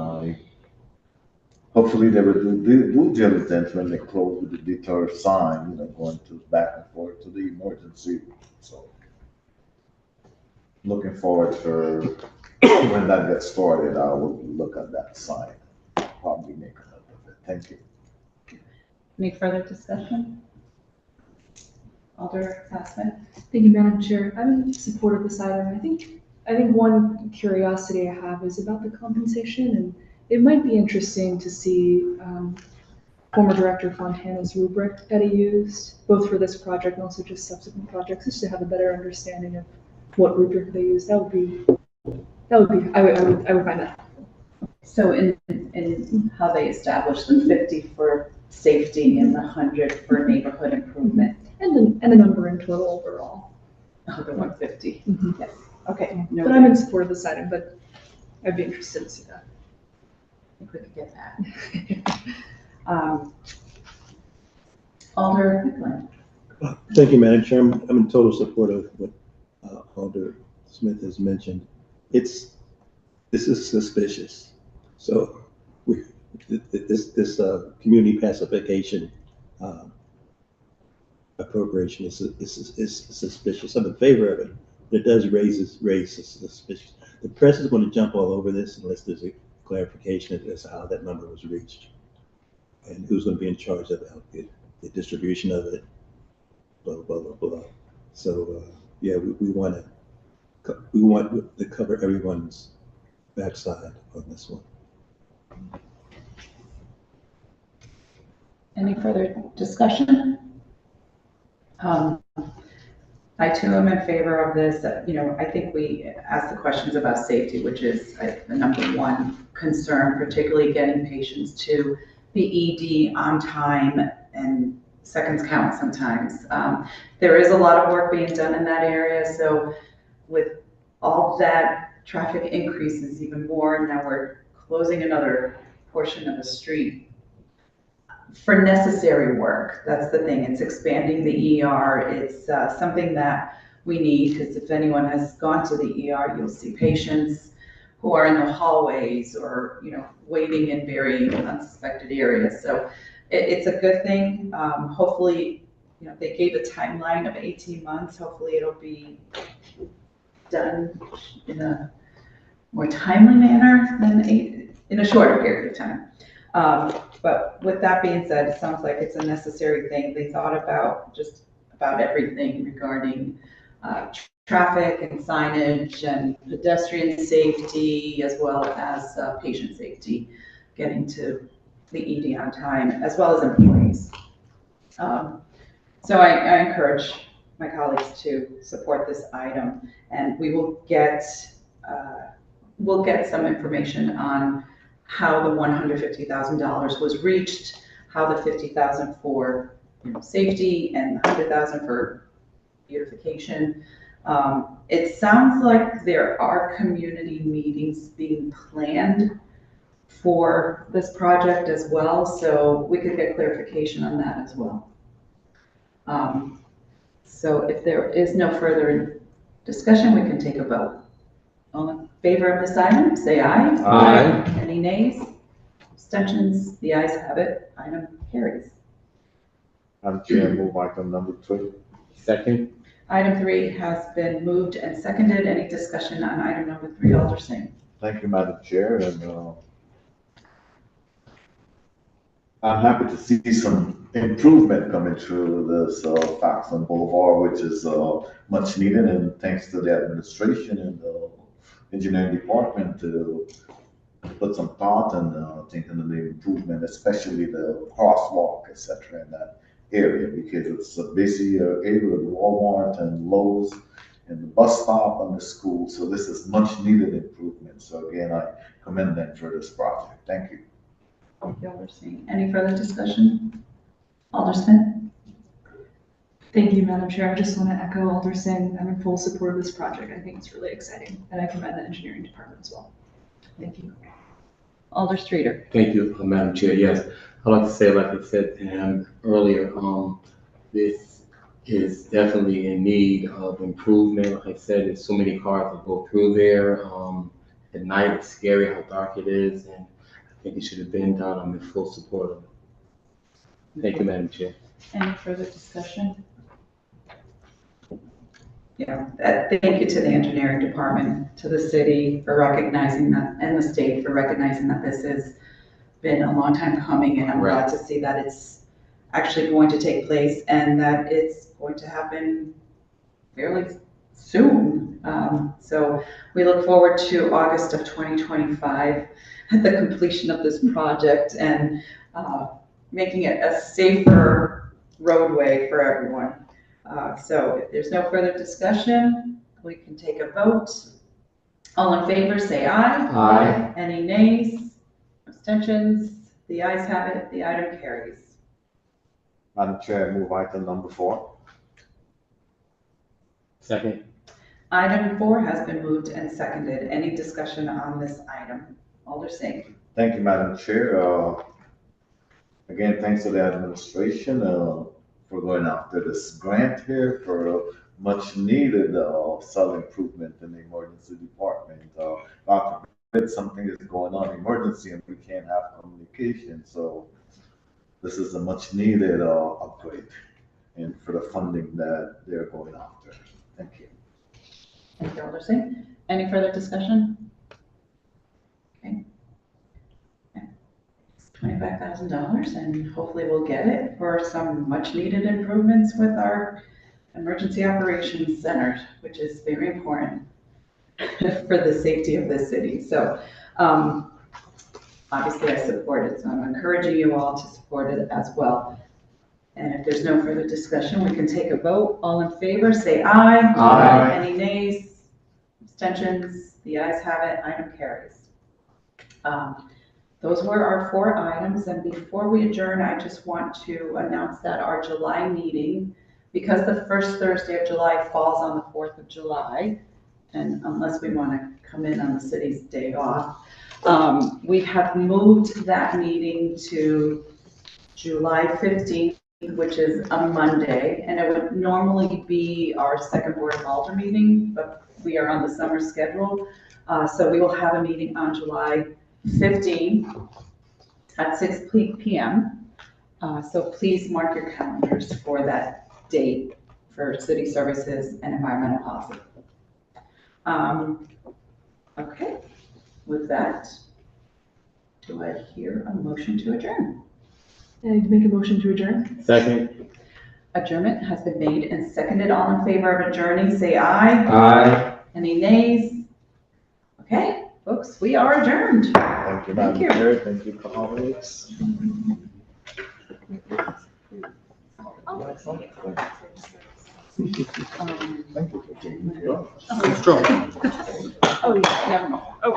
[SPEAKER 6] hopefully they will do due diligence when they close with the deter sign, going to back and forth to the emergency. So looking forward for when that gets started, I will look at that sign, probably make a note of it. Thank you.
[SPEAKER 2] Any further discussion? Alder Smith.
[SPEAKER 5] Thank you, Madam Chair. I'm in support of this item. I think one curiosity I have is about the compensation, and it might be interesting to see former Director Fontana's rubric that he used, both for this project and also just subsequent projects, just to have a better understanding of what rubric they use. I would find that.
[SPEAKER 2] So in how they established the 50 for safety and the 100 for neighborhood improvement.
[SPEAKER 5] And the number in total overall.
[SPEAKER 2] Oh, the 150.
[SPEAKER 5] Mm-hmm.
[SPEAKER 2] Yes. Okay.
[SPEAKER 5] But I'm in support of this item, but I'd be interested to see that.
[SPEAKER 2] I think we could get that. Alder Nickland.
[SPEAKER 18] Thank you, Madam Chair. I'm in total support of what Alder Smith has mentioned. This is suspicious. So this community pacification appropriation is suspicious. I'm in favor of it, but it does raise suspicion. The press is going to jump all over this unless there's a clarification as to how that number was reached and who's going to be in charge of the distribution of it. Blah blah blah blah. So yeah, we want to cover everyone's backside on this one.
[SPEAKER 2] Any further discussion? I too am in favor of this. I think we asked the questions about safety, which is the number one concern, particularly getting patients to the ED on time, and seconds count sometimes. There is a lot of work being done in that area, so with all that traffic increases even more, and now we're closing another portion of the street for necessary work. That's the thing. It's expanding the ER. It's something that we need, because if anyone has gone to the ER, you'll see patients who are in the hallways or, waiting in very unsuspected areas. So it's a good thing. Hopefully, they gave a timeline of 18 months. Hopefully it'll be done in a more timely manner than in a shorter period of time. But with that being said, it sounds like it's a necessary thing. They thought about just about everything regarding traffic and signage and pedestrian safety, as well as patient safety, getting to the ED on time, as well as employees. So I encourage my colleagues to support this item, and we will get some information on how the $150,000 was reached, how the $50,000 for safety and $100,000 for beautification. It sounds like there are community meetings being planned for this project as well, so we could get clarification on that as well. So if there is no further discussion, we can take a vote. All in favor of this item, say aye.
[SPEAKER 3] Aye.
[SPEAKER 2] Any nays? Abstentions? The ayes have it. Item carries.
[SPEAKER 6] Madam Chair, move item number 3.
[SPEAKER 3] Second.
[SPEAKER 2] Item 3 has been moved and seconded. Any discussion on item number 3, Alderson?
[SPEAKER 6] Thank you, Madam Chair, and I'm happy to see some improvement coming through this Faxon Boulevard, which is much needed, and thanks to the administration and the engineering department to put some thought and thinking of the improvement, especially the crosswalk, et cetera, in that area, because it's a busy area with Walmart and Lowe's and the bus stop and the school. So this is much needed improvement. So again, I commend them for this project. Thank you.
[SPEAKER 2] Thank you, Alderson. Any further discussion? Alderson?
[SPEAKER 5] Thank you, Madam Chair. I just want to echo Alderson. I'm in full support of this project. I think it's really exciting, and I commend the engineering department as well. Thank you.
[SPEAKER 2] Alder Streeter.
[SPEAKER 3] Thank you, Madam Chair. Yes, I'd like to say, like I said earlier, this is definitely in need of improvement. Like I said, there's so many cars that go through there. At night, it's scary how dark it is, and I think it should have been done. I'm in full support of it. Thank you, Madam Chair.
[SPEAKER 2] Any further discussion? Yeah, thank you to the engineering department, to the city for recognizing that, and the state for recognizing that this has been a long time coming, and I'm glad to see that it's actually going to take place and that it's going to happen fairly soon. So we look forward to August of 2025 at the completion of this project and making it a safer roadway for everyone. So if there's no further discussion, we can take a vote. All in favor, say aye.
[SPEAKER 3] Aye.
[SPEAKER 2] Any nays? Abstentions? The ayes have it. The item carries.
[SPEAKER 6] Madam Chair, move item number 4.
[SPEAKER 3] Second.
[SPEAKER 2] Item 4 has been moved and seconded. Any discussion on this item? Alder Singh.
[SPEAKER 6] Thank you, Madam Chair. Again, thanks to the administration for going after this grant here for much needed cell improvement in the emergency department. God forbid something is going on emergency and we can't have communication. So this is a much needed upgrade and for the funding that they're going after. Thank you.
[SPEAKER 2] Thank you, Alder Singh. Any further discussion? Okay. It's $25,000 and hopefully we'll get it for some much needed improvements with our emergency operations center, which is very important for the safety of the city. So obviously I support it, so I'm encouraging you all to support it as well. And if there's no further discussion, we can take a vote. All in favor, say aye.
[SPEAKER 3] Aye.
[SPEAKER 2] Any nays? Abstentions? The ayes have it. Item carries. Those were our 4 items. And before we adjourn, I just want to announce that our July meeting, because the first Thursday of July falls on the 4th of July, and unless we want to come in on the city's day off, we have moved that meeting to July 15th, which is a Monday, and it would normally be our second Board of Alder meeting, but we are on the summer schedule. So we will have a meeting on July 15th at 6 p.m. So please mark your calendars for that date for city services and environmental policy. Okay, with that, do I hear a motion to adjourn?
[SPEAKER 5] And make a motion to adjourn.
[SPEAKER 3] Second.
[SPEAKER 2] Adjournment has been made and seconded. All in favor of adjourning, say aye.
[SPEAKER 3] Aye.
[SPEAKER 2] Any nays? Okay, folks, we are adjourned.
[SPEAKER 6] Thank you, Madam Chair. Thank you, colleagues. Thank you for taking me off.
[SPEAKER 2] Oh, yeah, never mind. Oh,